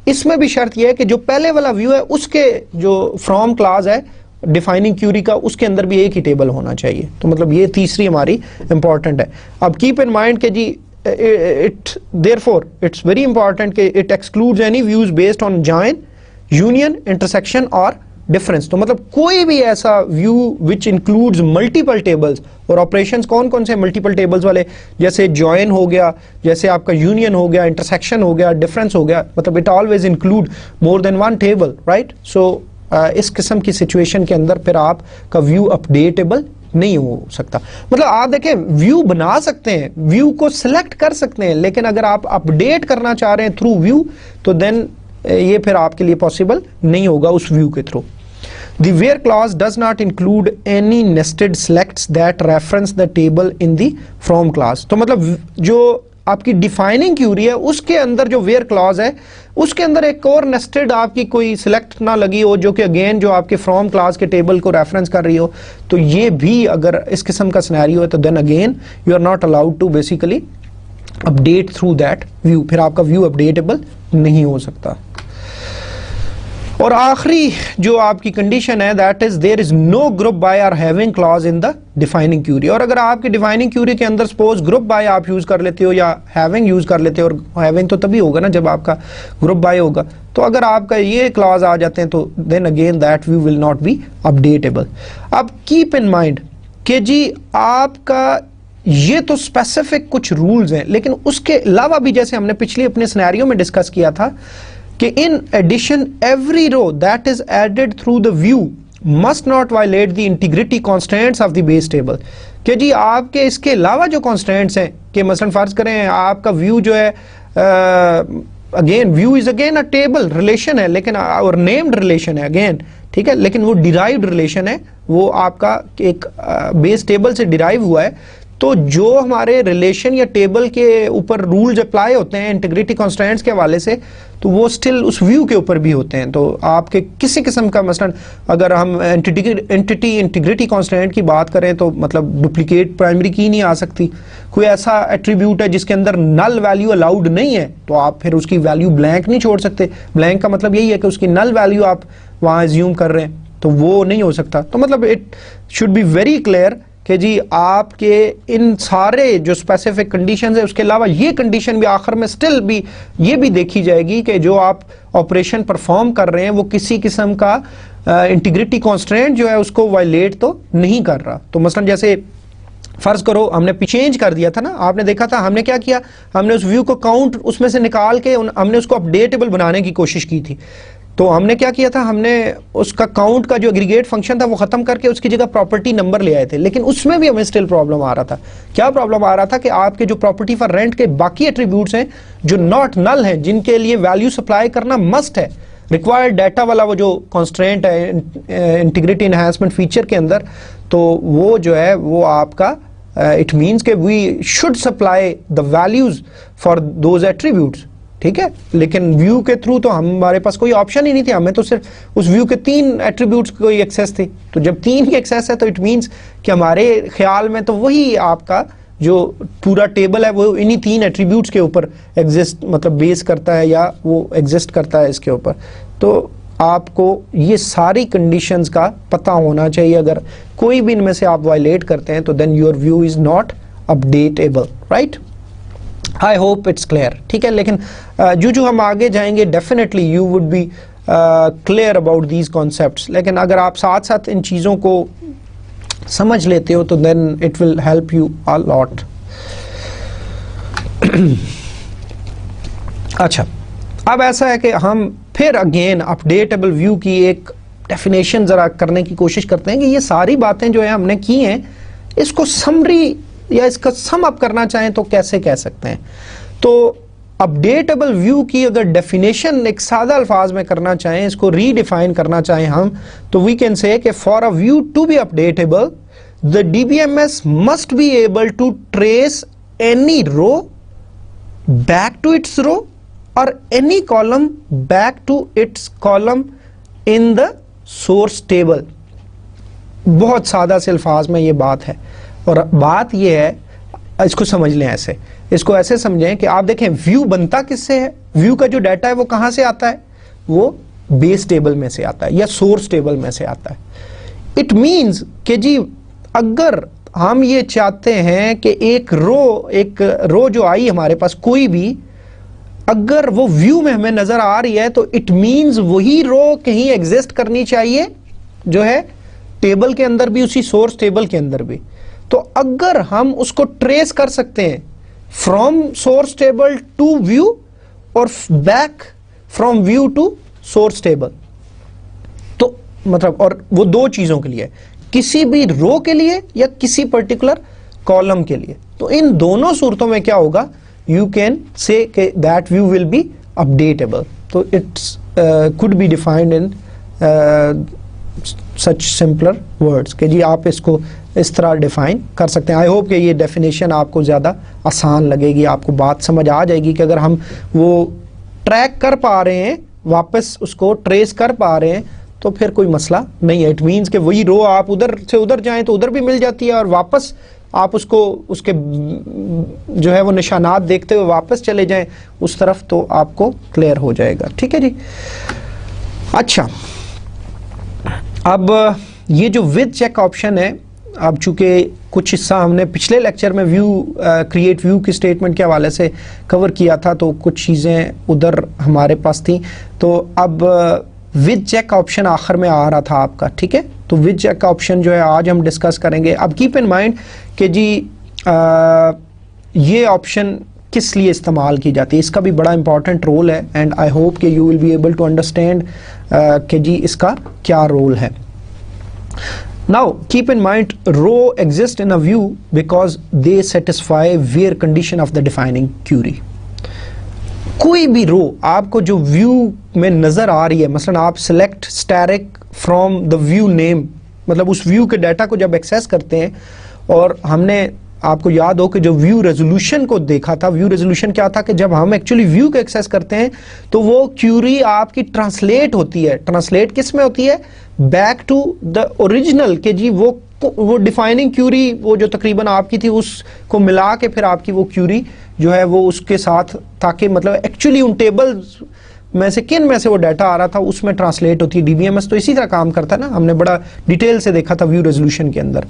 इसमें भी शर्त यह है कि जो पहले वाला व्यू है उसके जो फ्रॉम क्लास है डिफाइनिंग क्यूरी का उसके अंदर भी एक ही टेबल होना चाहिए। तो मतलब ये तीसरी हमारी इंपॉर्टेंट है। अब कीप इन माइंड कि जी it therefore it's very important कि it excludes any views based on join, union, intersection और डिफरेंस। तो मतलब कोई भी ऐसा view which includes multiple tables, और ऑपरेशंस कौन कौन से मल्टीपल टेबल्स वाले, जैसे जॉइन हो गया, जैसे आपका यूनियन हो गया, इंटरसेक्शन हो गया, डिफरेंस हो गया, मतलब it always include more than one table, right. So इस किस्म की सिचुएशन के अंदर फिर आपका व्यू अपडेटेबल नहीं हो सकता। मतलब आप देखें, व्यू बना सकते हैं, व्यू को सिलेक्ट कर सकते हैं, लेकिन अगर आप अपडेट करना चाह रहे हैं थ्रू व्यू तो देन ये फिर आपके लिए पॉसिबल नहीं होगा उस व्यू के through. The where clause does not include any nested selects that reference the table in the from class। तो मतलब जो आपकी डिफाइनिंग क्यूरी है उसके अंदर जो वेयर क्लॉज है उसके अंदर एक और नेस्टेड आपकी कोई सिलेक्ट ना लगी हो जो कि अगेन जो आपके फ्रॉम क्लास के टेबल को रेफरेंस कर रही हो, तो ये भी अगर इस किस्म का सिनेरियो है तो then again you are not allowed to basically update through that view, फिर आपका व्यू अपडेटेबल नहीं हो सकता। और आखिरी जो आपकी कंडीशन है that is there is no group by or having clause in the defining query. और अगर आपकी डिफाइनिंग क्यूरी के अंदर सपोज ग्रुप बाय आप यूज कर लेते हो या हैविंग यूज कर लेते हो, और हैविंग तो तभी होगा ना जब आपका ग्रुप बाय होगा, तो अगर आपका ये क्लॉज आ जाते हैं तो then again that view will not be updatable. अब कीप इन माइंड कि जी आपका ये तो स्पेसिफिक कुछ रूल्स हैं, लेकिन उसके अलावा भी जैसे हमने पिछली अपने सिनेरियो में डिस्कस किया था कि in addition every row that is added through the view must not violate the integrity constants of the base table. कि जी आपके इसके अलावा जो कॉन्स्टेंट्स हैं कि मसलन फर्ज करें आपका व्यू जो है again view is again a table relation है, लेकिन और नेम्ड रिलेशन है अगेन, ठीक है, लेकिन वो डिराइव्ड रिलेशन है, वो आपका एक बेस टेबल से डिराइव हुआ है। तो जो हमारे रिलेशन या टेबल के ऊपर रूल्स अप्लाई होते हैं इंटीग्रिटी कॉन्स्टेंट्स के हवाले से, तो वो स्टिल उस व्यू के ऊपर भी होते हैं। तो आपके किसी किस्म का मसलन अगर हम एंटिटी इंटीग्रिटी कॉन्स्टेंट की बात करें तो मतलब डुप्लीकेट प्राइमरी की नहीं आ सकती। कोई ऐसा एट्रीब्यूट है जिसके अंदर नल वैल्यू अलाउड नहीं है तो आप फिर उसकी वैल्यू ब्लैंक नहीं छोड़ सकते। ब्लैंक का मतलब यही है कि उसकी नल वैल्यू आप वहाँ एज्यूम कर रहे हैं। तो वो नहीं हो सकता। तो मतलब it should be very clear कि जी आपके इन सारे जो स्पेसिफिक कंडीशंस है, उसके अलावा ये कंडीशन भी आखिर में स्टिल भी ये भी देखी जाएगी कि जो आप ऑपरेशन परफॉर्म कर रहे हैं वो किसी किस्म का इंटीग्रिटी कॉन्स्ट्रेंट जो है उसको वायलेट तो नहीं कर रहा। तो मसलन जैसे फर्ज करो हमने चेंज कर दिया था ना, आपने देखा था हमने क्या किया, हमने उस व्यू को काउंट उसमें से निकाल के हमने उसको अपडेटेबल बनाने की कोशिश की थी। तो हमने क्या किया था, हमने उसका काउंट का जो एग्रीगेट फंक्शन था वो खत्म करके उसकी जगह प्रॉपर्टी नंबर ले आए थे, लेकिन उसमें भी हमें स्टिल प्रॉब्लम आ रहा था। क्या प्रॉब्लम आ रहा था कि आपके जो प्रॉपर्टी फॉर रेंट के बाकी एट्रीब्यूट्स हैं जो नॉट नल हैं, जिनके लिए वैल्यू सप्लाई करना मस्ट है, रिक्वायर्ड डाटा वाला वो जो कॉन्स्ट्रेंट है इंटीग्रिटी एनहांसमेंट फीचर के अंदर, तो वो जो है वो आपका इट मीन्स के we should supply the values for those attributes, ठीक है। लेकिन व्यू के थ्रू तो हमारे पास कोई ऑप्शन ही नहीं थी, हमें तो सिर्फ उस व्यू के 3 एट्रीब्यूट्स की एक्सेस थी। तो जब 3 की एक्सेस है तो इट मीन्स कि हमारे ख्याल में तो वही आपका जो पूरा टेबल है वो इन्हीं 3 एट्रीब्यूट्स के ऊपर एग्जिस्ट मतलब बेस करता है या वो एग्जिस्ट करता है इसके ऊपर। तो आपको ये सारी कंडीशंस का पता होना चाहिए। अगर कोई भी इनमें से आप वायलेट करते हैं तो then your view is not updatable, right. I hope it's clear, ठीक है। लेकिन जो हम आगे जाएंगे definitely you would be clear about these concepts. लेकिन अगर आप साथ साथ इन चीज़ों को समझ लेते हो तो then it will help you a lot. अच्छा, अब ऐसा है कि हम फिर अगेन अपडेटेबल व्यू की एक डेफिनेशन ज़रा करने की कोशिश करते हैं कि ये सारी बातें जो है हमने की हैं इसको समरी या इसका सम अप करना चाहें तो कैसे कह सकते हैं। तो अपडेटेबल व्यू की अगर डेफिनेशन एक सादा अल्फाज में करना चाहें, इसको रीडिफाइन करना चाहें हम, तो वी कैन से कि for a view to be updatable the DBMS must be able to trace any row back to its row और any column back to its column in the source table. बहुत सादा से अल्फाज में ये बात है, और बात ये है, इसको समझ लें ऐसे, इसको ऐसे समझें कि आप देखें व्यू बनता किससे है, व्यू का जो डाटा है वो कहाँ से आता है, वो बेस टेबल में से आता है या सोर्स टेबल में से आता है। इट मीन्स कि जी अगर हम ये चाहते हैं कि एक रो जो आई हमारे पास कोई भी, अगर वो व्यू में हमें नजर आ रही है तो इट मीन्स वही रो कहीं एग्जिस्ट करनी चाहिए जो है टेबल के अंदर भी, उसी सोर्स टेबल के अंदर भी। तो अगर हम उसको ट्रेस कर सकते हैं from source table to view और back from view to source table, तो मतलब, और वो 2 चीजों के लिए, किसी भी रो के लिए या किसी पर्टिकुलर कॉलम के लिए, तो इन दोनों सूरतों में क्या होगा, you can say that view will be updatable. तो it's could be defined in such simpler words कि जी आप इसको इस तरह डिफाइन कर सकते हैं। आई होप कि ये डेफिनेशन आपको ज़्यादा आसान लगेगी, आपको बात समझ आ जाएगी कि अगर हम वो ट्रैक कर पा रहे हैं, वापस उसको ट्रेस कर पा रहे हैं, तो फिर कोई मसला नहीं है। इट मीन्स कि वही रो आप उधर से उधर जाएं तो उधर भी मिल जाती है, और वापस आप उसको उसके जो है वो निशानात देखते हुए वापस चले जाएं उस तरफ, तो आपको क्लियर हो जाएगा, ठीक है जी। अच्छा, अब ये जो विद चेक ऑप्शन है, अब चूंकि कुछ हिस्सा हमने पिछले लेक्चर में व्यू क्रिएट व्यू की स्टेटमेंट के हवाले से कवर किया था, तो कुछ चीज़ें उधर हमारे पास थी, तो अब विद चेक ऑप्शन आखिर में आ रहा था आपका, ठीक है। तो विद चेक ऑप्शन जो है आज हम डिस्कस करेंगे। अब कीप इन माइंड कि जी ये ऑप्शन किस लिए इस्तेमाल की जाती है, इसका भी बड़ा इंपॉर्टेंट रोल है, एंड आई होप कि you will be able to understand कि जी इसका क्या रोल है। Now keep in mind row exist in a view because they satisfy where condition of the defining query। कोई भी रो आपको जो व्यू में नजर आ रही है, मसलन आप select static from the view name, मतलब उस व्यू के डाटा को जब एक्सेस करते हैं, और हमने आपको याद हो कि जो व्यू रेजोल्यूशन को देखा था, व्यू रेजोल्यूशन क्या था कि जब हम एक्चुअली व्यू को एक्सेस करते हैं तो वो क्यूरी आपकी ट्रांसलेट होती है। ट्रांसलेट किस में होती है, बैक टू द ओरिजिनल, के जी वो डिफाइनिंग क्यूरी वो जो तकरीबन आपकी थी उसको मिला के फिर आपकी वो क्यूरी जो है वो उसके साथ, ताकि मतलब एक्चुअली उन टेबल्स में से किन में से वो डाटा आ रहा था उसमें ट्रांसलेट होती है। डीबीएमएस तो इसी तरह काम करता है ना, हमने बड़ा डिटेल से देखा था व्यू रेजोल्यूशन के अंदर।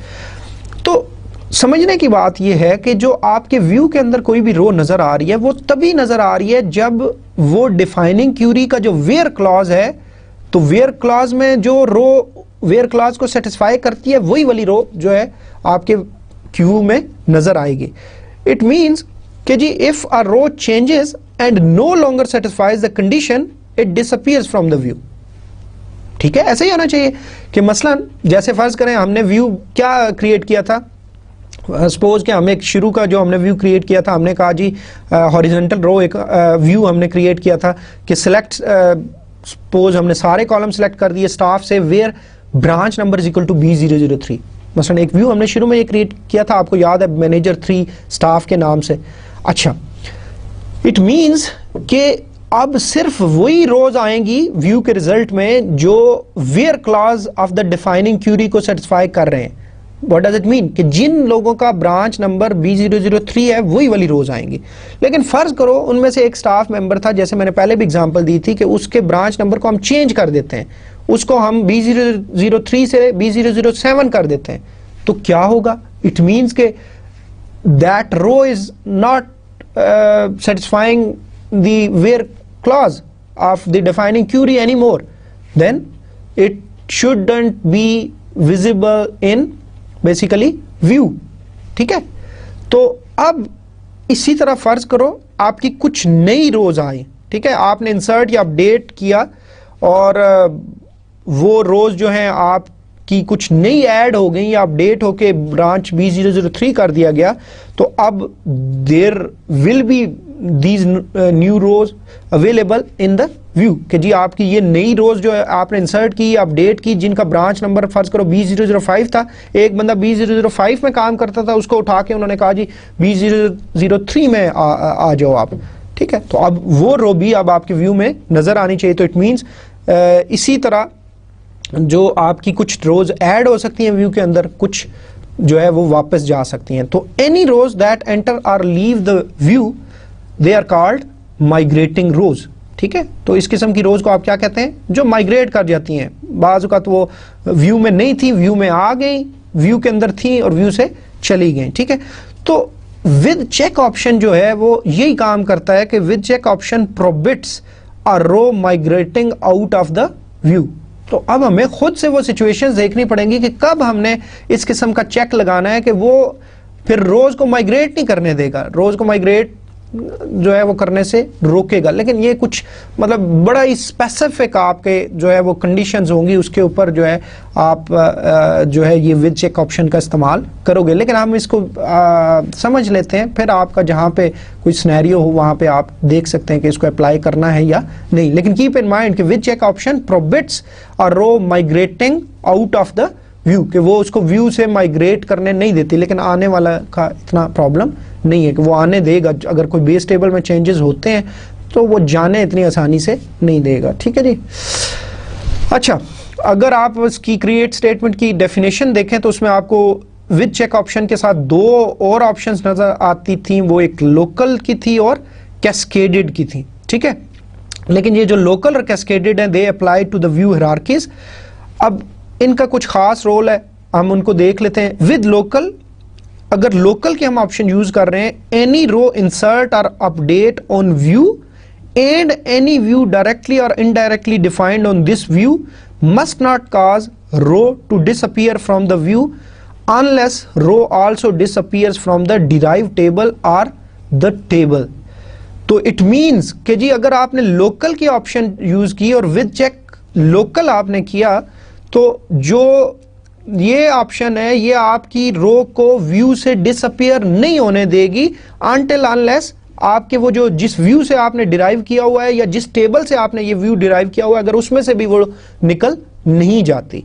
तो समझने की बात यह है कि जो आपके व्यू के अंदर कोई भी रो नजर आ रही है वो तभी नजर आ रही है जब वो डिफाइनिंग क्यूरी का जो वेयर क्लॉज है, तो वेयर क्लॉज में जो रो वेयर क्लॉज को सेटिस्फाई करती है वही वाली रो जो है आपके क्यू में नजर आएगी। इट मींस कि जी if a row changes and no longer satisfies the condition it disappears from the view. ठीक है, ऐसे ही होना चाहिए कि मसलन जैसे फर्ज करें हमने व्यू क्या क्रिएट किया था, सपोज कि हमें शुरू का जो हमने व्यू क्रिएट किया था, हमने कहा जी हॉरिजॉन्टल रो एक व्यू हमने क्रिएट किया था कि सिलेक्ट, सपोज हमने सारे कॉलम सेलेक्ट कर दिए स्टाफ से, where branch number is equal to B003। मसलन एक व्यू हमने शुरू में ये क्रिएट किया था, आपको याद है, मैनेजर 3 स्टाफ के नाम से। अच्छा, इट मींस कि अब सिर्फ वही रोज आएंगी व्यू के रिजल्ट में जो where clause of the defining query को सेटिस्फाई कर रहे हैं। व्हाट डज इट मीन कि जिन लोगों का ब्रांच नंबर B003 है वही वाली रोज आएंगी। लेकिन फर्ज करो उनमें से एक स्टाफ मेंबर था, जैसे मैंने पहले भी एग्जांपल दी थी, कि उसके ब्रांच नंबर को हम चेंज कर देते हैं, उसको हम B003 से B007 कर देते हैं, तो क्या होगा? इट मीन्स के that row is not satisfying the where clause of the defining query anymore, then it shouldn't be visible in basically view। ठीक है, तो अब इसी तरह फर्ज करो आपकी कुछ नई रोज आई, ठीक है, आपने इंसर्ट या अपडेट किया और वो रोज जो है आपकी कुछ नई ऐड हो गई या अपडेट होके ब्रांच B003 कर दिया गया, तो अब there will be these new rows available in the view कि जी आपकी ये नई रोज जो है आपने इंसर्ट की, अपडेट की, जिनका ब्रांच नंबर फर्ज करो B005 था, एक बंदा B005 में काम करता था, उसको उठा के उन्होंने कहा जी B003 में आ जाओ आप। ठीक है, तो अब वो रो भी अब आपके व्यू में नजर आनी चाहिए। तो इट मीन्स इसी तरह जो आपकी कुछ रोज ऐड हो सकती हैं व्यू के अंदर, कुछ जो है वो वापस जा सकती हैं। तो एनी रोज दैट एंटर और leave the view they are called migrating rows. ठीक है, तो इस किस्म की रोज को आप क्या कहते हैं? जो माइग्रेट कर जाती हैं। बाज़ औक़ात वो व्यू में नहीं थी, व्यू में आ गई, व्यू के अंदर थी और व्यू से चली गई। ठीक है, तो विद चेक ऑप्शन जो है वो यही काम करता है कि with check option prohibits a row migrating out of the view. तो अब हमें खुद से वो सिचुएशंस देखनी पड़ेंगी कि कब हमने इस किस्म का चेक लगाना है कि वो फिर रोज को माइग्रेट नहीं करने देगा, रोज को माइग्रेट जो है वो करने से रोकेगा। लेकिन ये कुछ मतलब बड़ा ही स्पेसिफिक आपके जो है वो कंडीशंस होंगी, उसके ऊपर जो है आप जो है ये विद चेक ऑप्शन का इस्तेमाल करोगे। लेकिन हम इसको समझ लेते हैं, फिर आपका जहाँ पे कोई सिनेरियो हो वहाँ पे आप देख सकते हैं कि इसको अप्लाई करना है या नहीं। लेकिन कीप इन माइंड कि with check option prohibits a row migrating out of the view, कि वो उसको व्यू से माइग्रेट करने नहीं देती। लेकिन आने वाला का इतना प्रॉब्लम नहीं है कि वो आने देगा, अगर कोई बेस टेबल में चेंजेस होते हैं तो वो जाने इतनी आसानी से नहीं देगा। ठीक है जी। अच्छा, अगर आप इसकी क्रिएट स्टेटमेंट की डेफिनेशन देखें तो उसमें आपको विद चेक ऑप्शन के साथ दो और ऑप्शंस नजर आती थी, वो एक लोकल की थी और कैस्केडेड की थी। ठीक है, लेकिन ये जो लोकल और कैस्केडेड हैं they apply to the view hierarchies. अब इनका कुछ खास रोल है, हम उनको देख लेते हैं। विद लोकल, अगर लोकल के हम ऑप्शन यूज कर रहे हैं, एनी रो इंसर्ट और update on view and any view directly और indirectly defined on this view must not cause row to disappear from the view unless row also disappears from the derive table और द टेबल। तो इट मींस कि जी अगर आपने लोकल की ऑप्शन यूज की और विद चेक लोकल आपने किया, तो जो ये ऑप्शन है ये आपकी रो को व्यू से डिसअपीयर नहीं होने देगी अनटिल अनलेस आपके वो जो जिस व्यू से आपने डिराइव किया हुआ है या जिस टेबल से आपने ये व्यू डिराइव किया हुआ है, अगर उसमें से भी वो निकल नहीं जाती।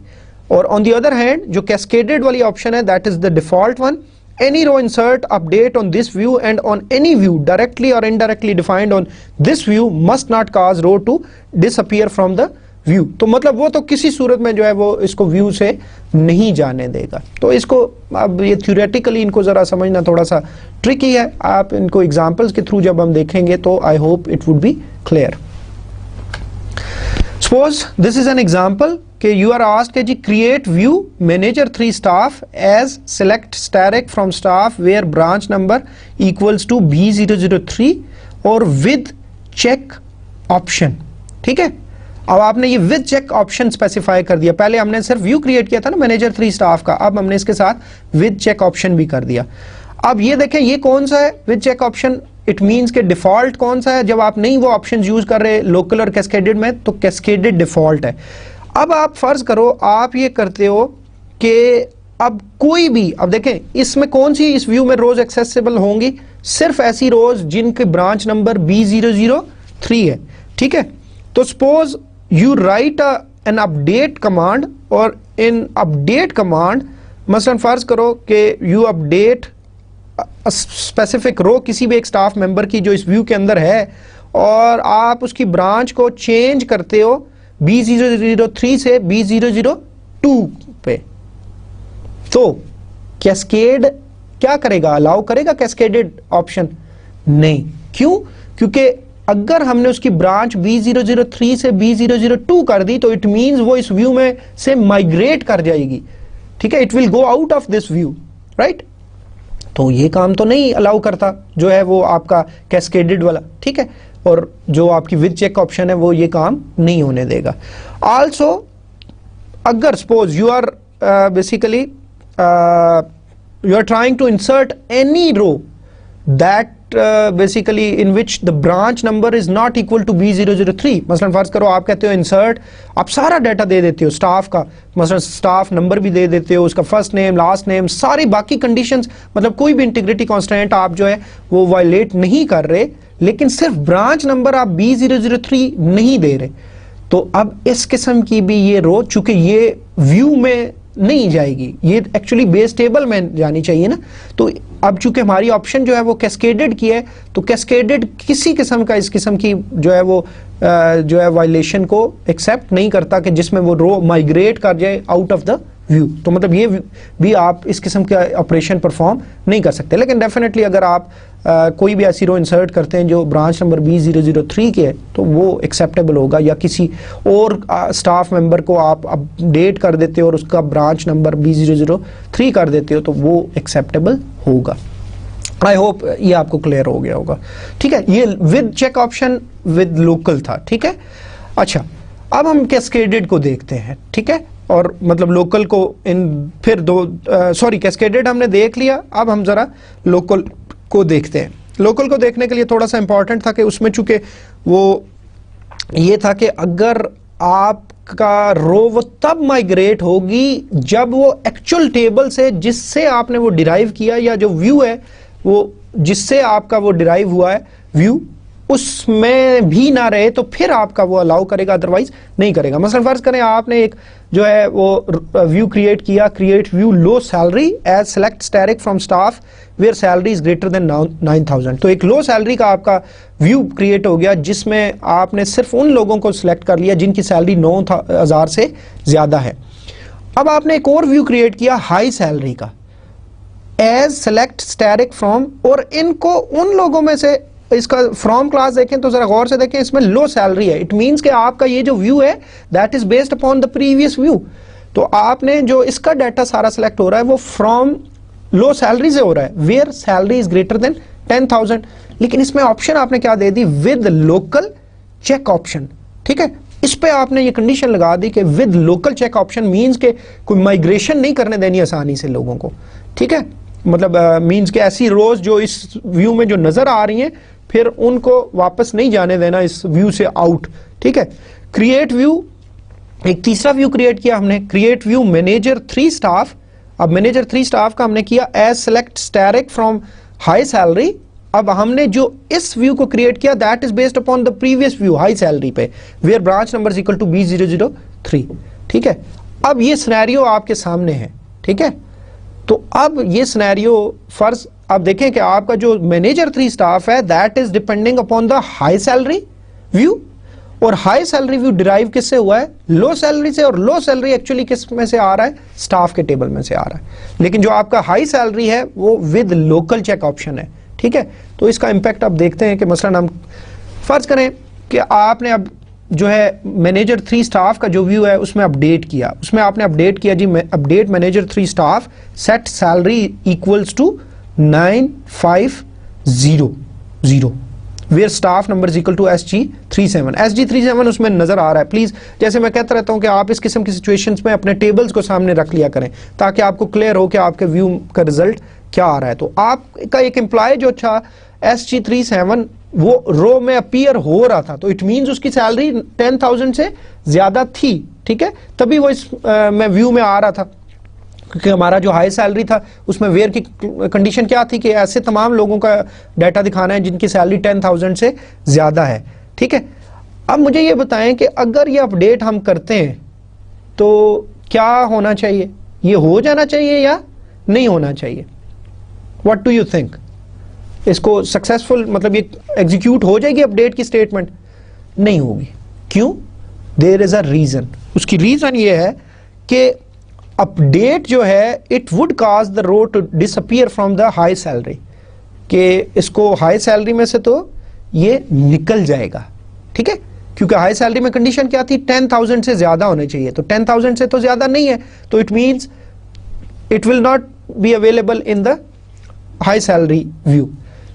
और ऑन द अदर हैंड जो कैस्केडेड वाली ऑप्शन है that is the default one. Any row insert update on this view and on any view directly or indirectly defined on this view must not cause row to disappear from the view। तो मतलब वो तो किसी सूरत में जो है वो इसको व्यू से नहीं जाने देगा। तो इसको अब ये थ्योरेटिकली इनको ज़रा समझना थोड़ा सा ट्रिकी है, आप इनको एग्जांपल्स के थ्रू जब हम देखेंगे तो I hope it would be clear. Suppose this is an example कि यू आर आस्क्ड कि जी create view manager 3 staff as select static from staff where branch number equals to B003 और विद चेक ऑप्शन। ठीक है, अब आपने ये विद चेक ऑप्शन स्पेसिफाई कर दिया। पहले हमने सिर्फ व्यू क्रिएट किया था ना मैनेजर 3 स्टाफ का, अब हमने इसके साथ विद चेक ऑप्शन भी कर दिया। अब ये देखें ये कौन सा है with check option, it means के डिफॉल्ट कौन सा है। जब आप नहीं वो ऑप्शन यूज कर रहे लोकल और कैस्केडेड में, तो कैस्केडेड डिफॉल्ट है। अब आप फर्ज करो आप ये करते हो कि अब कोई भी, अब देखें इसमें कौन सी इस व्यू में रोज एक्सेसिबल होंगी, सिर्फ ऐसी रोज जिनके ब्रांच नंबर B003 है। ठीक है, तो suppose you right an update command, और इन अपडेट कमांड मसलन फर्ज करो कि यू अपडेट स्पेसिफिक रो किसी भी एक स्टाफ मेंबर की जो इस व्यू के अंदर है, और आप उसकी ब्रांच को चेंज करते हो B003 से B002 पे, तो कैस्केड क्या करेगा, अलाउ करेगा कैस्केडेड ऑप्शन? नहीं। क्यों? क्योंकि अगर हमने उसकी ब्रांच B003 से B002 कर दी तो इट मींस वो इस व्यू में से माइग्रेट कर जाएगी। ठीक है, it will go out of this view, right. तो ये काम तो नहीं अलाउ करता जो है वो आपका कैस्केडेड वाला। ठीक है, और जो आपकी विद चेक ऑप्शन है वो ये काम नहीं होने देगा। आल्सो अगर suppose you are basically you are trying to insert any row that basically in which the branch number is not equal to B003। मसलन फर्ज करो आप कहते हो इंसर्ट, आप सारा डाटा दे देते हो स्टाफ का, मसलन स्टाफ नंबर भी दे देते हो, उसका फर्स्ट नेम लास्ट नेम सारी बाकी कंडीशंस, मतलब कोई भी इंटीग्रिटी कॉन्स्टेंट आप जो है वो वायलेट नहीं कर रहे, लेकिन सिर्फ ब्रांच नंबर आप B003 नहीं दे रहे। तो अब इस किस्म की भी ये रो चूंकि ये व्यू में नहीं जाएगी, ये एक्चुअली बेस टेबल में जानी चाहिए ना, तो अब चूंकि हमारी ऑप्शन जो है वो कैस्केडेड की है, तो कैस्केडेड किसी किस्म का इस किस्म की जो है वो जो है वायलेशन को एक्सेप्ट नहीं करता कि जिसमें वो रो माइग्रेट कर जाए आउट ऑफ द व्यू। तो मतलब ये भी आप इस किस्म का ऑपरेशन परफॉर्म नहीं कर सकते। लेकिन डेफिनेटली अगर आप कोई भी ऐसी रो इंसर्ट करते हैं जो ब्रांच नंबर B003 के है तो वो एक्सेप्टेबल होगा, या किसी और स्टाफ मेंबर को आप अपडेट कर देते हो और उसका ब्रांच नंबर B003 कर देते हो तो वो एक्सेप्टेबल होगा। आई होप ये आपको क्लियर हो गया होगा। ठीक है, ये with check option with local था। ठीक है, अच्छा अब हम कैस्केडेड को देखते हैं। ठीक है, और मतलब लोकल को इन फिर कैस्केडेड हमने देख लिया, अब हम जरा लोकल को देखते हैं। लोकल को देखने के लिए थोड़ा सा इंपॉर्टेंट था कि उसमें चूंकि वो ये था कि अगर आपका रो वो तब माइग्रेट होगी जब वो एक्चुअल टेबल से जिससे आपने वो डिराइव किया, या जो व्यू है वो जिससे आपका वो डिराइव हुआ है व्यू उसमें भी ना रहे तो फिर आपका वो अलाउ करेगा, अदरवाइज नहीं करेगा। मसलन फर्ज करें आपने एक जो है वो व्यू क्रिएट किया, create view low salary as select static from staff where salary is greater than 9,000। तो एक लो सैलरी का आपका व्यू क्रिएट हो गया जिसमें आपने सिर्फ उन लोगों को सिलेक्ट कर लिया जिनकी सैलरी 9,000 से ज्यादा है। अब आपने एक और व्यू क्रिएट किया हाई सैलरी का एज सेलेक्ट स्टैटिक फ्रॉम, और इनको उन लोगों में से इसका फ्रॉम क्लास देखें तो जरा गौर से देखें, इसमें लो सैलरी है। इट मींस कि आपका ये जो व्यू है that is based upon the previous view. तो आपने जो इसका डाटा सारा सिलेक्ट हो रहा है वो फ्रॉम लो सैलरी से हो रहा है where salary is greater than 10,000। लेकिन इसमें ऑप्शन आपने क्या दे दी, विद लोकल चेक ऑप्शन। ठीक है, इस पे आपने ये कंडीशन लगा दी कि with local check option means के कोई माइग्रेशन नहीं करने देनी आसानी से लोगों को। ठीक है, मतलब मींस के ऐसी रोज जो इस व्यू में जो नजर आ रही हैं फिर उनको वापस नहीं जाने देना इस व्यू से आउट। ठीक है, क्रिएट व्यू, एक तीसरा व्यू क्रिएट किया हमने, क्रिएट व्यू मैनेजर 3 स्टाफ। अब मैनेजर 3 स्टाफ का हमने किया as select static from high salary. अब हमने जो इस व्यू को क्रिएट किया that is based upon the previous view high salary पे where branch number equal to B003। ठीक है, अब ये सिनेरियो आपके सामने है। ठीक है, तो अब ये सिनेरियो फर्ज आप देखें कि आपका जो मैनेजर 3 स्टाफ है that is depending upon the high salary view, और हाई सैलरी व्यू डिराइव किससे हुआ है, लो सैलरी से, और लो सैलरी एक्चुअली किस में से आ रहा है, स्टाफ के टेबल में से आ रहा है। लेकिन जो आपका हाई सैलरी है वो विद लोकल चेक ऑप्शन है। ठीक है, तो इसका इंपैक्ट आप देखते हैं कि मसलन हम फर्ज करें कि आपने अब जो है मैनेजर 3 स्टाफ का जो व्यू है उसमें अपडेट किया, उसमें आपने अपडेट किया जी, update manager 3 staff set salary equals to 9550 where staff number equal to SG37। SG37 उसमें नजर आ रहा है। प्लीज जैसे मैं कहता रहता हूं कि आप इस किस्म की सिचुएशंस में अपने टेबल्स को सामने रख लिया करें ताकि आपको क्लियर हो कि आपके व्यू का रिजल्ट क्या आ रहा है। तो आपका एक एम्प्लॉय जो था SG37 वो रो में अपीयर हो रहा था, तो इट मींस उसकी सैलरी 10,000 से ज्यादा थी, ठीक है, तभी वो इस में व्यू में आ रहा था, क्योंकि हमारा जो हाई सैलरी था उसमें वेयर की कंडीशन क्या थी कि ऐसे तमाम लोगों का डाटा दिखाना है जिनकी सैलरी 10,000 से ज्यादा है, ठीक है। अब मुझे ये बताएं कि अगर ये अपडेट हम करते हैं तो क्या होना चाहिए, ये हो जाना चाहिए या नहीं होना चाहिए? What do you think? इसको सक्सेसफुल मतलब ये एग्जीक्यूट हो जाएगी अपडेट की स्टेटमेंट? नहीं होगी। क्यों? There is a reason. उसकी रीजन ये है कि अपडेट जो है it would cause the row to disappear from the high salary, कि इसको हाई सैलरी में से तो ये निकल जाएगा, ठीक है, क्योंकि हाई सैलरी में कंडीशन क्या थी, 10,000 से ज्यादा होने चाहिए, तो 10,000 से तो ज्यादा नहीं है, तो it means it will not be available in the high salary view.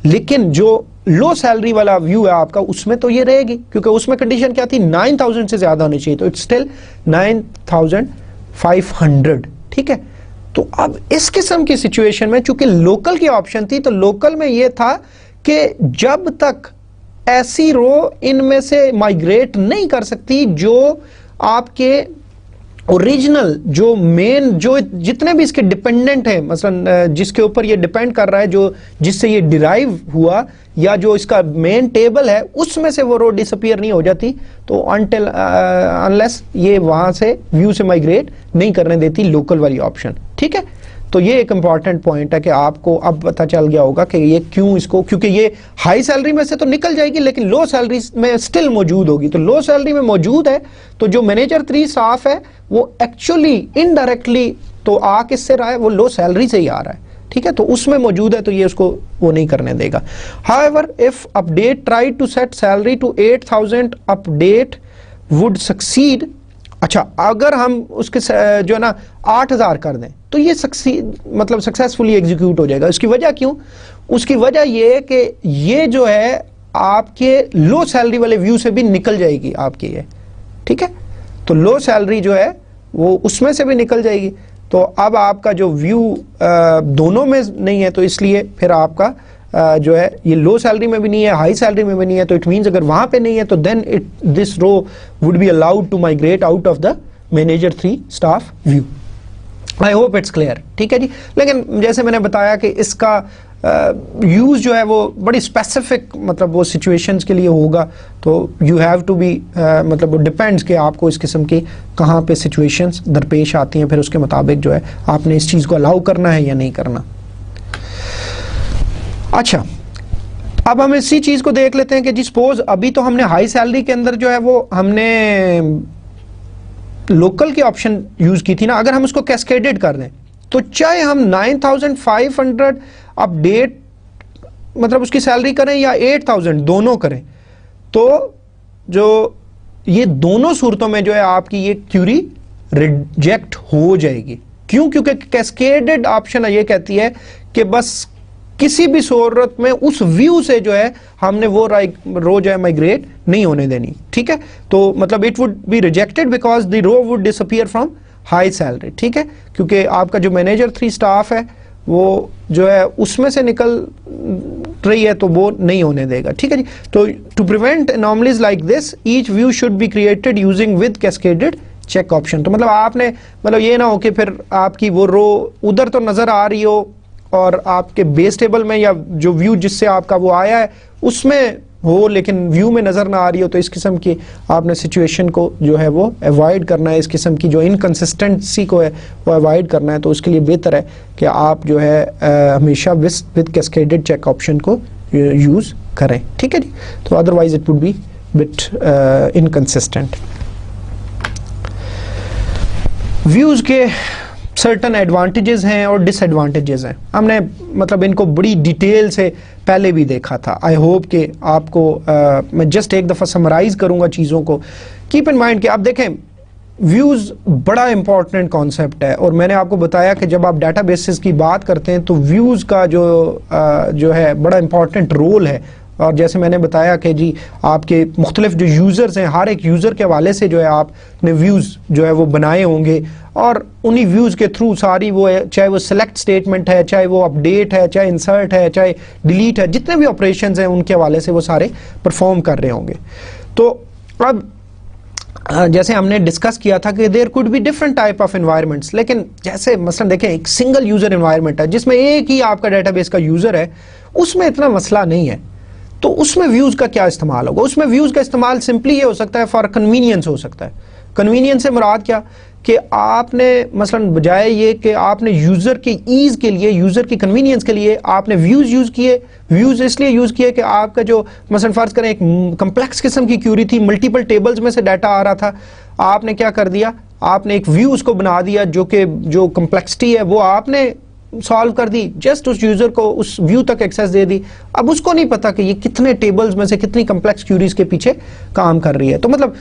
लेकिन जो लो सैलरी वाला व्यू है आपका उसमें तो ये रहेगी, क्योंकि उसमें कंडीशन क्या थी, 9,000 से ज्यादा होनी चाहिए, तो इट्स स्टिल 9,500, ठीक है। तो अब इस किस्म की सिचुएशन में चूंकि लोकल की ऑप्शन थी, तो लोकल में ये था कि जब तक ऐसी रो इनमें से माइग्रेट नहीं कर सकती जो आपके ओरिजिनल जो मेन जो जितने भी इसके डिपेंडेंट हैं, मसलन जिसके ऊपर ये डिपेंड कर रहा है, जो जिससे ये डिराइव हुआ या जो इसका मेन टेबल है, उसमें से वो रो डिसअपीयर नहीं हो जाती, तो अनटिल अनलेस ये वहां से व्यू से माइग्रेट नहीं करने देती लोकल वाली ऑप्शन, ठीक है। तो ये एक इंपॉर्टेंट पॉइंट है कि आपको अब पता चल गया होगा कि ये क्यों इसको, क्योंकि ये हाई सैलरी में से तो निकल जाएगी लेकिन लो सैलरी में स्टिल मौजूद होगी, तो लो सैलरी में मौजूद है, तो जो मैनेजर 3 स्टाफ है वो एक्चुअली इनडायरेक्टली तो आ किससे रहा है, वो लो सैलरी से ही आ रहा है, ठीक है, तो उसमें मौजूद है, तो ये उसको वो नहीं करने देगा। However if update try to set salary to 8,000 update would succeed. अच्छा, अगर हम उसके जो है ना 8,000 कर दें तो ये मतलब सक्सेसफुली एग्जीक्यूट हो जाएगा। उसकी वजह क्यों? उसकी वजह ये कि ये जो है आपके लो सैलरी वाले व्यू से भी निकल जाएगी आपकी ये, ठीक है, तो लो सैलरी जो है वो उसमें से भी निकल जाएगी, तो अब आपका जो व्यू दोनों में नहीं है, तो इसलिए फिर आपका जो है ये लो सैलरी में भी नहीं है, हाई सैलरी में भी नहीं है, तो इट मींस अगर वहां पे नहीं है तो then this row would be allowed to migrate out of the manager 3 staff view. I hope it's clear, ठीक है जी। लेकिन जैसे मैंने बताया कि इसका यूज जो है वो बड़ी स्पेसिफिक मतलब वो सिचुएशंस के लिए होगा, तो यू हैव टू बी मतलब वो डिपेंड्स कि आपको इस किस्म की कहाँ पे सिचुएशंस दरपेश आती हैं, फिर उसके मुताबिक जो है आपने इस चीज़ को अलाउ करना है या नहीं करना। अच्छा, अब हम इसी चीज को देख लेते हैं कि जी सपोज अभी तो हमने हाई सैलरी के अंदर जो है वो हमने लोकल की ऑप्शन यूज की थी ना, अगर हम उसको कैस्केडेड कर दें तो चाहे हम 9,500 अपडेट मतलब उसकी सैलरी करें या 8,000 दोनों करें, तो जो ये दोनों सूरतों में जो है आपकी ये क्यूरी रिजेक्ट हो जाएगी। क्यों? क्योंकि कैस्केडेड ऑप्शन ये कहती है कि बस किसी भी सूरत में उस व्यू से जो है हमने वो रो जो है माइग्रेट नहीं होने देनी, ठीक है, तो मतलब it would be rejected because the row would disappear from high salary, ठीक है, क्योंकि आपका जो मैनेजर 3 स्टाफ है वो जो है उसमें से निकल रही है तो वो नहीं होने देगा, ठीक है जी। तो to prevent anomalies like this each view should be created using with cascaded check option. तो मतलब आपने मतलब ये ना हो कि फिर आपकी वो रो उधर तो नजर आ रही हो और आपके बेस टेबल में या जो व्यू जिससे आपका वो आया है उसमें हो लेकिन व्यू में नजर ना आ रही हो, तो इस किस्म की आपने सिचुएशन को जो है वो अवॉइड करना है, इस किस्म की जो इनकंसिस्टेंसी को है वो अवॉइड करना है। तो उसके लिए बेहतर है कि आप जो है हमेशा विद कैस्केडेड चेक ऑप्शन को यूज करें, ठीक है जी, तो otherwise it would B bit inconsistent. Views के सर्टन एडवांटेजेस हैं और डिसएडवांटेजेस हैं। हमने मतलब इनको बड़ी डिटेल से पहले भी देखा था। आई होप कि आपको मैं जस्ट एक दफ़ा समराइज़ करूँगा चीज़ों को। कीप इन माइंड कि आप देखें, व्यूज़ बड़ा इंपॉर्टेंट कॉन्सेप्ट है, और मैंने आपको बताया कि जब आप डाटाबेसेस की बात करते हैं तो व्यूज़ का जो है बड़ा इंपॉर्टेंट रोल है। और जैसे मैंने बताया कि जी आपके मुख्तलिफ जो यूज़र्स हैं, हर एक यूज़र के हवाले से जो है आपने व्यूज़ जो है वो बनाए होंगे, और उन्हीं व्यूज़ के थ्रू सारी वो है, चाहे वो सेलेक्ट स्टेटमेंट है, चाहे वो अपडेट है, चाहे इंसर्ट है, चाहे डिलीट है, जितने भी ऑपरेशंस हैं उनके हवाले से वो सारे परफॉर्म कर रहे होंगे। तो अब जैसे हमने डिस्कस किया था कि there could be different type of environments, लेकिन जैसे मसलन देखें एक सिंगल यूज़र एनवायरनमेंट है जिसमें एक ही आपका डेटाबेस का यूज़र है, उसमें इतना मसला नहीं है। तो उसमें व्यूज़ का क्या इस्तेमाल होगा? उसमें व्यूज़ का इस्तेमाल सिंपली ये हो सकता है फॉर कन्वीनियंस हो सकता है। कन्वीनियंस से मुराद क्या कि आपने मसलन बजाय ये कि आपने यूज़र के ईज़ के लिए, यूज़र की कन्वीनियंस के लिए आपने व्यूज़ यूज़ किए। व्यूज़ इसलिए यूज़ किए कि आपका जो मसलन फ़र्ज़ करें एक कम्प्लेक्स किस्म की क्यूरी थी, मल्टीपल टेबल्स में से डाटा आ रहा था, आपने क्या कर दिया, आपने एक व्यू उसको बना दिया जो कि जो कम्प्लेक्सिटी है वो आपने सॉल्व कर दी, जस्ट उस यूज़र को उस व्यू तक एक्सेस दे दी। अब उसको नहीं पता कि ये कितने टेबल्स में से कितनी कम्प्लेक्स क्यूरीज के पीछे काम कर रही है। तो मतलब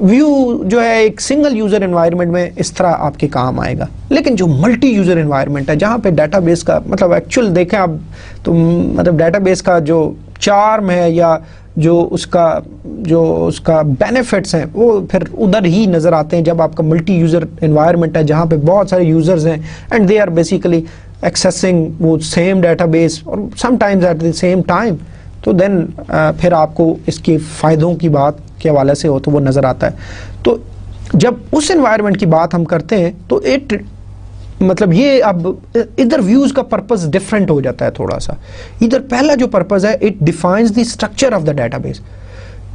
व्यू जो है एक सिंगल यूज़र एनवायरनमेंट में इस तरह आपके काम आएगा। लेकिन जो मल्टी यूज़र एनवायरनमेंट है, जहाँ पे डाटाबेस का मतलब एक्चुअल देखें आप तो मतलब डाटाबेस का जो चार्म है या जो उसका बेनिफिट्स हैं वो फिर उधर ही नज़र आते हैं जब आपका मल्टी यूज़र एनवायरनमेंट है, जहाँ पे बहुत सारे यूज़र्स हैं and they are basically accessing वो सेम डाटाबेस और sometimes at the same time. तो देन फिर आपको इसके फ़ायदों की बात के हवाले से हो तो वो नज़र आता है। तो जब उस एनवायरनमेंट की बात हम करते हैं तो मतलब ये अब इधर व्यूज़ का पर्पस डिफरेंट हो जाता है थोड़ा सा। इधर पहला जो पर्पस है, it defines the structure of the database,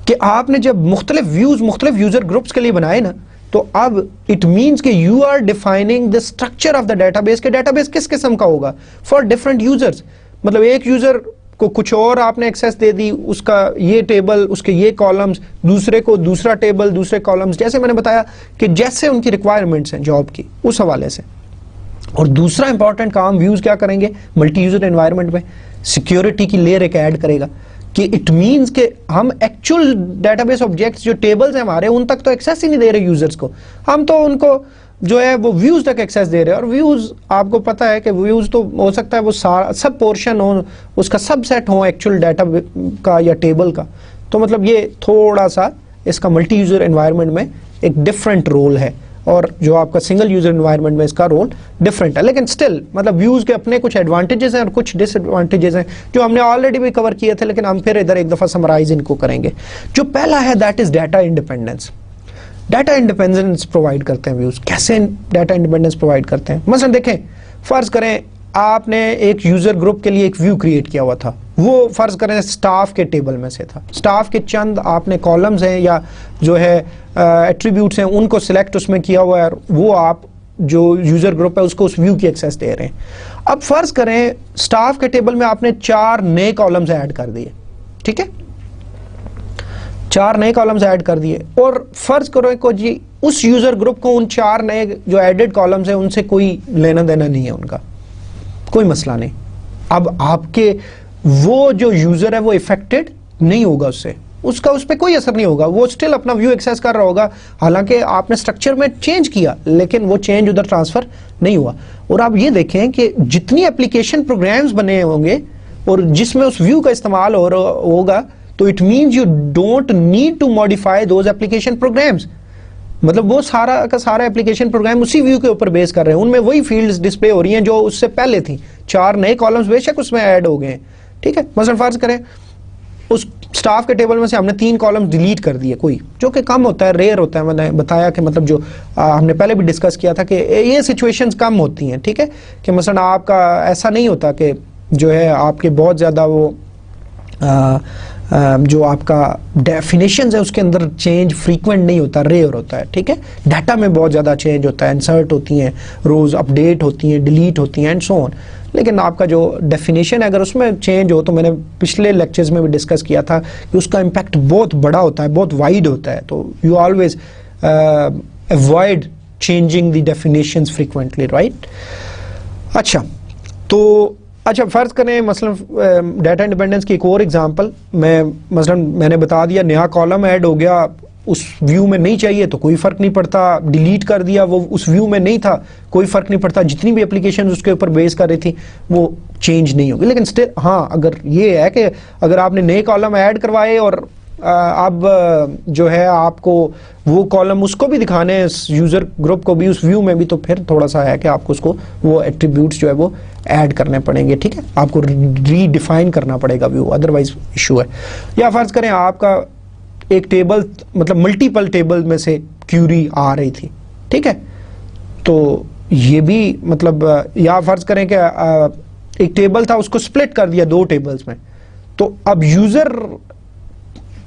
कि आपने जब मुख्तलिफ व्यूज़ मुख्तलिफ यूज़र ग्रुप्स के लिए बनाए ना, तो अब इट मीन्स कि you are defining the structure of the database, के डाटाबेस किस किस्म का होगा फॉर डिफरेंट यूज़र्स। मतलब एक यूज़र को कुछ और आपने एक्सेस दे दी, उसका ये टेबल, उसके ये कॉलम्स, दूसरे को दूसरा टेबल, दूसरे कॉलम्स, जैसे मैंने बताया कि जैसे उनकी रिक्वायरमेंट्स हैं जॉब की उस हवाले से। और दूसरा इंपॉर्टेंट काम व्यूज़ क्या करेंगे मल्टी यूज़र एनवायरनमेंट में, सिक्योरिटी की लेयर एक ऐड करेगा कि इट मीन्स कि हम एक्चुअल डाटाबेस ऑब्जेक्ट्स जो टेबल्स हैं हमारे उन तक तो एक्सेस ही नहीं दे रहे यूज़र्स को, हम तो उनको जो है वो व्यूज़ तक एक्सेस दे रहे हैं। और व्यूज़ आपको पता है कि व्यूज़ तो हो सकता है वो सब पोर्शन हो, उसका सबसेट हो एक्चुअल डाटा का या टेबल का। तो मतलब ये थोड़ा सा इसका मल्टी यूज़र एनवायरनमेंट में एक डिफरेंट रोल है और जो आपका सिंगल यूज़र एनवायरनमेंट में इसका रोल डिफरेंट है। लेकिन स्टिल मतलब व्यूज़ के अपने कुछ एडवांटेजेस हैं और कुछ डिसएडवांटेजेस हैं जो हमने ऑलरेडी भी कवर किए थे, लेकिन हम फिर इधर एक दफ़ा समराइज इनको करेंगे। जो पहला है that is data independence. Data independence provide करते हैं व्यूज़। कैसे डाटा इंडिपेंडेंस प्रोवाइड करते हैं? मसलन देखें, फ़र्ज़ करें आपने एक यूज़र ग्रुप के लिए एक व्यू क्रिएट किया हुआ था, वो फ़र्ज़ करें स्टाफ के टेबल में से था। स्टाफ के चंद आपने कॉलम्स हैं या जो है एट्रीब्यूट्स हैं उनको सिलेक्ट उसमें किया हुआ है, वो आप जो यूज़र ग्रुप है उसको उस व्यू की एक्सेस दे रहे हैं। अब फ़र्ज़ करें स्टाफ के टेबल में आपने 4 नए कॉलम्स ऐड कर दिए, ठीक है, 4 नए कॉलम्स ऐड कर दिए, और फ़र्ज़ करो को जी उस यूज़र ग्रुप को उन 4 नए जो एडेड कॉलम्स हैं उनसे कोई लेना देना नहीं है, उनका कोई मसला नहीं। अब आपके वो जो यूज़र है वो इफेक्टेड नहीं होगा उससे, उसका उस पर कोई असर नहीं होगा, वो स्टिल अपना व्यू एक्सेस कर रहा होगा। हालांकि आपने स्ट्रक्चर में चेंज किया लेकिन वो चेंज उधर ट्रांसफ़र नहीं हुआ। और आप ये देखें कि जितनी एप्लीकेशन प्रोग्राम्स बने होंगे और जिसमें उस व्यू का इस्तेमाल होगा, तो it means you don't need to modify those application programs. मतलब वो सारा का सारा एप्लीकेशन प्रोग्राम उसी व्यू के ऊपर बेस कर रहे हैं, उनमें वही फील्ड्स डिस्प्ले हो रही हैं जो उससे पहले थी। 4 नए कॉलम्स बेशक उसमें ऐड हो गए हैं, ठीक है। मसलन फ़र्ज़ करें उस स्टाफ के टेबल में से हमने 3 कॉलम्स डिलीट कर दिए, कोई जो कि कम होता है, रेयर होता है। मैंने बताया कि मतलब जो हमने पहले भी डिस्कस किया था कि ये सिचुएशंस कम होती हैं, ठीक है, कि मसलन आपका ऐसा नहीं होता कि जो है आपके बहुत ज़्यादा वो जो आपका डेफिनेशंस है उसके अंदर चेंज फ्रीक्वेंट नहीं होता, रेयर होता है, ठीक है। डाटा में बहुत ज़्यादा चेंज होता है, इंसर्ट होती हैं, रोज़ अपडेट होती हैं, डिलीट होती हैं एंड सो ऑन। लेकिन आपका जो डेफिनेशन है अगर उसमें चेंज हो, तो मैंने पिछले लेक्चर्स में भी डिस्कस किया था कि उसका इम्पैक्ट बहुत बड़ा होता है, बहुत वाइड होता है। तो you always avoid changing the definitions frequently, right? अच्छा, तो अच्छा फ़र्ज़ करें मसलन डाटा इंडिपेंडेंस की एक और एग्जांपल मैंने बता दिया, नया कॉलम ऐड हो गया, उस व्यू में नहीं चाहिए तो कोई फ़र्क नहीं पड़ता, डिलीट कर दिया, वो उस व्यू में नहीं था, कोई फ़र्क नहीं पड़ता, जितनी भी एप्लीकेशन उसके ऊपर बेस कर रही थी वो चेंज नहीं होगी। लेकिन स्टिल हाँ, अगर ये है कि अगर आपने नए कॉलम ऐड करवाए और अब जो है आपको वो कॉलम उसको भी दिखाने हैं, यूज़र ग्रुप को भी, उस व्यू में भी, तो फिर थोड़ा सा है कि आपको उसको वो एट्रीब्यूट्स जो है वो ऐड करने पड़ेंगे, ठीक है, आपको रीडिफाइन करना पड़ेगा व्यू, अदरवाइज इशू है। या फ़र्ज़ करें आपका एक टेबल, मतलब मल्टीपल टेबल में से क्यूरी आ रही थी, ठीक है, तो ये भी मतलब या फ़र्ज़ करें कि एक टेबल था, उसको स्प्लिट कर दिया 2 टेबल्स में, तो अब यूज़र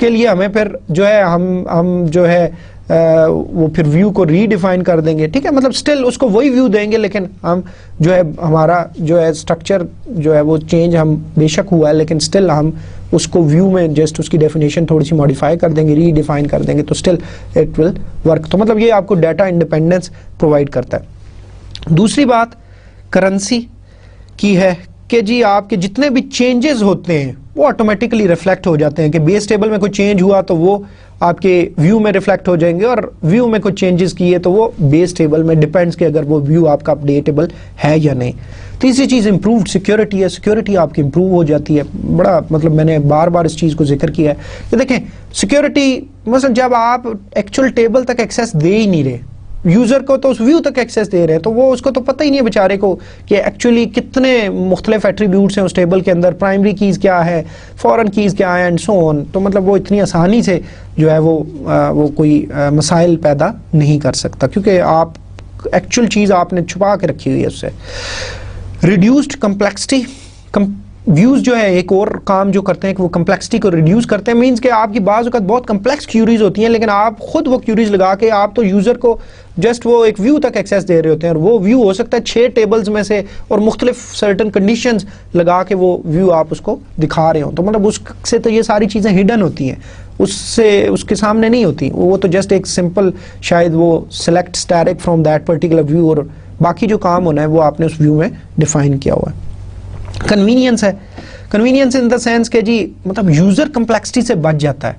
के लिए हमें फिर जो है हम जो है वो फिर व्यू को रीडिफाइन कर देंगे, ठीक है, मतलब स्टिल उसको वही व्यू देंगे, लेकिन हम जो है हमारा जो है स्ट्रक्चर जो है वो चेंज हम बेशक हुआ है, लेकिन स्टिल हम उसको व्यू में जस्ट उसकी डेफिनेशन थोड़ी सी मॉडिफाई कर देंगे, रीडिफाइन कर देंगे, तो स्टिल इट विल वर्क। तो मतलब ये आपको डाटा इंडिपेंडेंस प्रोवाइड करता है। दूसरी बात करेंसी की है कि जी आपके जितने भी चेंजेस होते हैं वो ऑटोमेटिकली रिफ्लेक्ट हो जाते हैं, कि बेस टेबल में कोई चेंज हुआ तो वो आपके व्यू में रिफ्लेक्ट हो जाएंगे, और व्यू में कोई चेंजेस किए तो वो बेस टेबल में, डिपेंड्स कि अगर वो व्यू आपका अपडेटेबल है या नहीं। तीसरी चीज़ इम्प्रूव्ड सिक्योरिटी है, सिक्योरिटी आपकी इम्प्रूव हो जाती है, बड़ा मतलब मैंने बार बार इस चीज़ को जिक्र किया है कि देखें सिक्योरिटी, मतलब जब आप एक्चुअल टेबल तक एक्सेस दे ही नहीं रहे यूज़र को, तो उस व्यू तक एक्सेस दे रहे हैं, तो वो उसको तो पता ही नहीं है बेचारे को कि एक्चुअली कितने मुख्तलिफ एट्रीब्यूट्स हैं उस टेबल के अंदर, प्राइमरी कीज़ क्या है, फॉरेन कीज़ क्या है, एंड सो ऑन। तो मतलब वो इतनी आसानी से जो है वो कोई मसाइल पैदा नहीं कर सकता, क्योंकि आप एक्चुअल चीज़ आपने छुपा के रखी हुई है उससे। रिड्यूस्ड कम्प्लेक्सिटी, व्यूज़ जो है एक और काम जो करते हैं कि वो कम्प्लेक्सिटी को रिड्यूस करते हैं, मींस कि आपकी बाज़ वक़्त बहुत कम्प्लेक्स क्यूरीज होती हैं, लेकिन आप खुद वो क्यूरीज लगा के आप तो यूज़र को जस्ट वो एक व्यू तक एक्सेस दे रहे होते हैं, और वो व्यू हो सकता है 6 टेबल्स में से, और मुख्तलिफ सर्टन कंडीशंस लगा के वो व्यू आप उसको दिखा रहे हो, तो मतलब उससे तो ये सारी चीज़ें हिडन होती हैं, उससे उसके सामने नहीं होती, वो तो जस्ट एक सिंपल शायद वो select static from that particular view, और बाकी जो काम होना है वो आपने उस व्यू में डिफाइन किया हुआ है। कन्वीनियंस है, कन्वीनियंस इन द सेंस के जी मतलब यूज़र कम्प्लेक्सिटी से बच जाता है,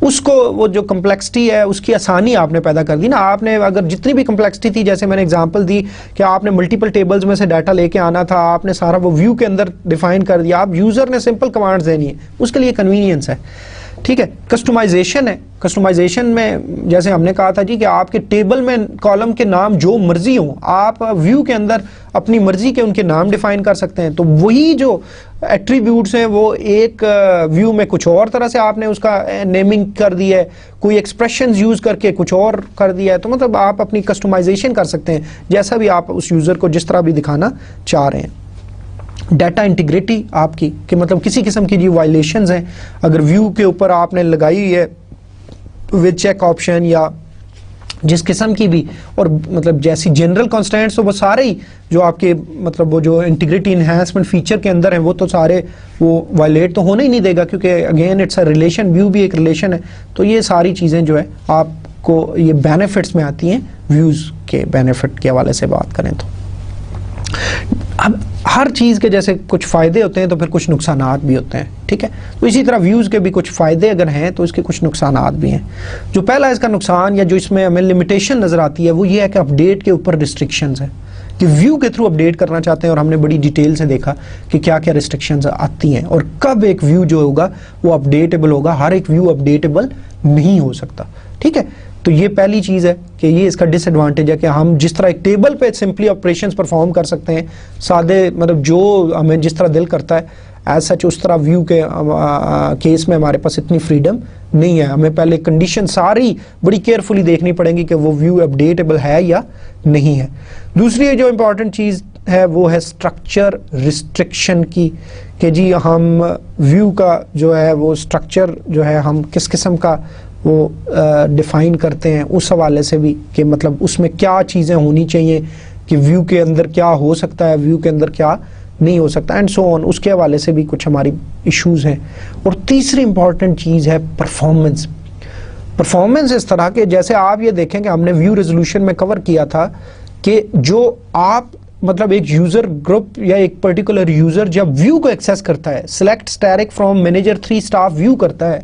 उसको वो जो कम्प्लेक्सिटी है उसकी आसानी आपने पैदा कर दी ना। आपने अगर जितनी भी कम्प्लेक्सिटी थी, जैसे मैंने एग्जांपल दी कि आपने मल्टीपल टेबल्स में से डाटा लेके आना था, आपने सारा वो व्यू के अंदर डिफाइन कर दिया, आप यूज़र ने सिंपल कमांड्स देनी है, उसके लिए कन्वीनियंस है, ठीक है। कस्टमाइजेशन है, कस्टमाइजेशन में जैसे हमने कहा था जी कि आपके टेबल में कॉलम के नाम जो मर्जी हो, आप व्यू के अंदर अपनी मर्जी के उनके नाम डिफाइन कर सकते हैं, तो वही जो एट्रीब्यूट्स हैं वो एक व्यू में कुछ और तरह से आपने उसका नेमिंग कर दी है, कोई एक्सप्रेशंस यूज़ करके कुछ और कर दिया है, तो मतलब आप अपनी कस्टमाइजेशन कर सकते हैं जैसा भी आप उस यूज़र को जिस तरह भी दिखाना चाह रहे हैं। डाटा इंटीग्रिटी आपकी कि मतलब किसी किस्म की जो वायलेशंस हैं अगर व्यू के ऊपर आपने लगाई हुई है विद चेक ऑप्शन या जिस किस्म की भी, और मतलब जैसी जनरल कॉन्स्टेंट्स, तो वो सारे ही जो आपके मतलब वो जो इंटीग्रिटी इन्हांसमेंट फीचर के अंदर हैं वो तो सारे वो वायलेट तो होने ही नहीं देगा, क्योंकि again it's a relation, view भी एक रिलेशन है। तो ये सारी चीज़ें जो है आपको ये बेनिफिट्स में आती हैं, व्यूज़ के बेनिफिट के हवाले से बात करें तो। अब हर चीज़ के जैसे कुछ फ़ायदे होते हैं तो फिर कुछ नुकसानात भी होते हैं, ठीक है। तो इसी तरह व्यूज़ के भी कुछ फ़ायदे अगर हैं तो इसके कुछ नुकसानात भी हैं। जो पहला इसका नुकसान या जो इसमें हमें लिमिटेशन नज़र आती है वो ये है कि अपडेट के ऊपर रिस्ट्रिक्शंस है, कि व्यू के थ्रू अपडेट करना चाहते हैं, और हमने बड़ी डिटेल से देखा कि क्या क्या रिस्ट्रिक्शंस आती हैं और कब एक व्यू जो होगा वो अपडेटेबल होगा। हर एक व्यू अपडेटेबल नहीं हो सकता, ठीक है। तो ये पहली चीज़ है कि ये इसका डिसएडवांटेज है कि हम जिस तरह एक टेबल पे सिंपली ऑपरेशंस परफॉर्म कर सकते हैं, सादे मतलब जो हमें जिस तरह दिल करता है एज सच, उस तरह व्यू के केस में हमारे पास इतनी फ्रीडम नहीं है। हमें पहले कंडीशन सारी बड़ी केयरफुली देखनी पड़ेगी कि वो व्यू अपडेटेबल है या नहीं है। दूसरी जो इम्पॉर्टेंट चीज़ है वो है स्ट्रक्चर रिस्ट्रिक्शन की, कि जी हम व्यू का जो है वो स्ट्रक्चर जो है हम किस किस्म का वो डिफ़ाइन करते हैं, उस हवाले से भी कि मतलब उसमें क्या चीज़ें होनी चाहिए, कि व्यू के अंदर क्या हो सकता है, व्यू के अंदर क्या नहीं हो सकता, एंड सो ऑन, उसके हवाले से भी कुछ हमारी इश्यूज़ हैं। और तीसरी इम्पॉर्टेंट चीज़ है परफॉर्मेंस। परफॉर्मेंस इस तरह के, जैसे आप ये देखें कि हमने व्यू रेजोल्यूशन में कवर किया था कि जो आप मतलब एक यूजर ग्रुप या एक पर्टिकुलर यूजर जब व्यू को एक्सेस करता है, select static from manager 3 staff view करता है,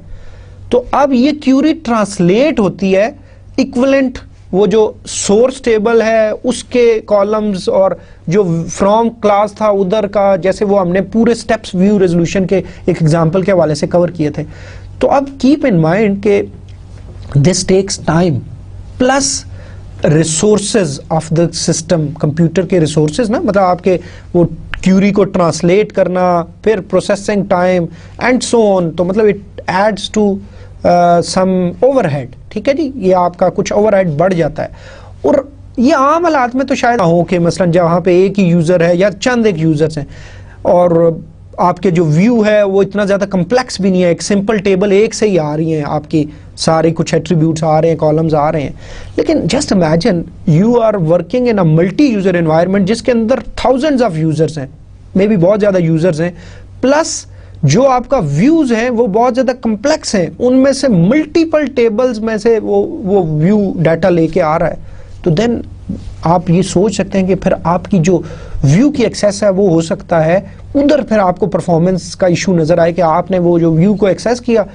तो अब ये क्यूरी ट्रांसलेट होती है इक्विवेलेंट वो जो सोर्स टेबल है उसके कॉलम्स और जो फ्रॉम क्लास था उधर का, जैसे वो हमने पूरे स्टेप्स व्यू रेजोल्यूशन के एक एग्जांपल के हवाले से कवर किए थे। तो अब कीप इन माइंड के this takes time plus resources of the system, computer के रिसोर्सेज ना, मतलब आपके वो क्यूरी को ट्रांसलेट करना, फिर processing time and so on, तो मतलब it adds to some overhead. ठीक है जी, ये आपका कुछ ओवरहेड बढ़ जाता है। और ये आम हालात में तो शायद हो कि मसलन जहाँ पे एक ही यूज़र है या चंद एक यूज़र्स हैं और आपके जो व्यू है वो इतना ज़्यादा कम्प्लेक्स भी नहीं है, एक सिंपल टेबल एक से ही आ रही हैं, आपकी सारे कुछ एट्रीब्यूट्स आ रहे हैं, कॉलम्स आ रहे हैं। लेकिन just imagine you are working in a multi user environment जिसके अंदर थाउजेंड्स ऑफ यूज़र्स हैं, मे बी बहुत ज़्यादा यूज़र्स हैं, प्लस जो आपका व्यूज हैं वो बहुत ज़्यादा कम्प्लेक्स हैं, उनमें से मल्टीपल टेबल्स में से वो व्यू डाटा लेके आ रहा है। तो देन आप ये सोच सकते हैं कि फिर आपकी जो व्यू की एक्सेस है वो हो सकता है उधर फिर आपको परफॉर्मेंस का इशू नज़र आए कि आपने वो जो व्यू को एक्सेस किया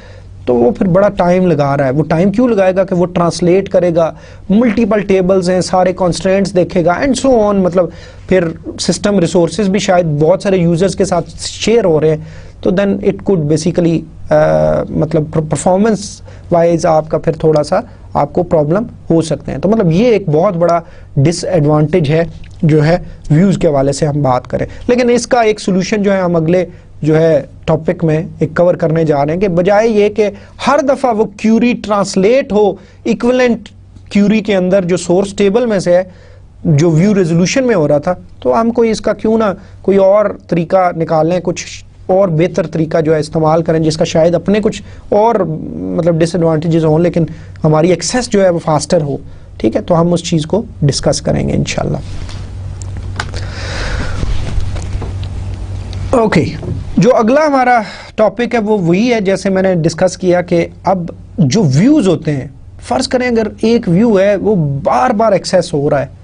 तो वो फिर बड़ा टाइम लगा रहा है। वो टाइम क्यों लगाएगा कि वो ट्रांसलेट करेगा, मल्टीपल टेबल्स हैं, सारे कॉन्स्ट्रेंट्स देखेगा एंड सो ऑन, मतलब फिर सिस्टम रिसोर्सेज भी शायद बहुत सारे यूजर्स के साथ शेयर हो रहे हैं, तो देन इट कुड बेसिकली मतलब परफॉर्मेंस वाइज आपका फिर थोड़ा सा आपको प्रॉब्लम हो सकते हैं। तो मतलब ये एक बहुत बड़ा डिसएडवांटेज है जो है व्यूज़ के हवाले से हम बात करें। लेकिन इसका एक सोल्यूशन जो है हम अगले जो है टॉपिक में एक कवर करने जा रहे हैं कि बजाय ये कि हर दफ़ा वो क्यूरी ट्रांसलेट हो इक्विवेलेंट क्यूरी के अंदर जो सोर्स टेबल में से है जो व्यू रेजोल्यूशन में हो रहा था, तो हम कोई इसका क्यों ना कोई और तरीका निकालें, कुछ और बेहतर तरीका जो है इस्तेमाल करें जिसका शायद अपने कुछ और मतलब डिसएडवांटेजेस हों लेकिन हमारी एक्सेस जो है वो फास्टर हो। ठीक है, तो हम उस चीज़ को डिस्कस करेंगे इंशाल्लाह। ओके, जो अगला हमारा टॉपिक है वो वही है जैसे मैंने डिस्कस किया कि अब जो व्यूज़ होते हैं, फ़र्ज़ करें अगर एक व्यू है वो बार बार एक्सेस हो रहा है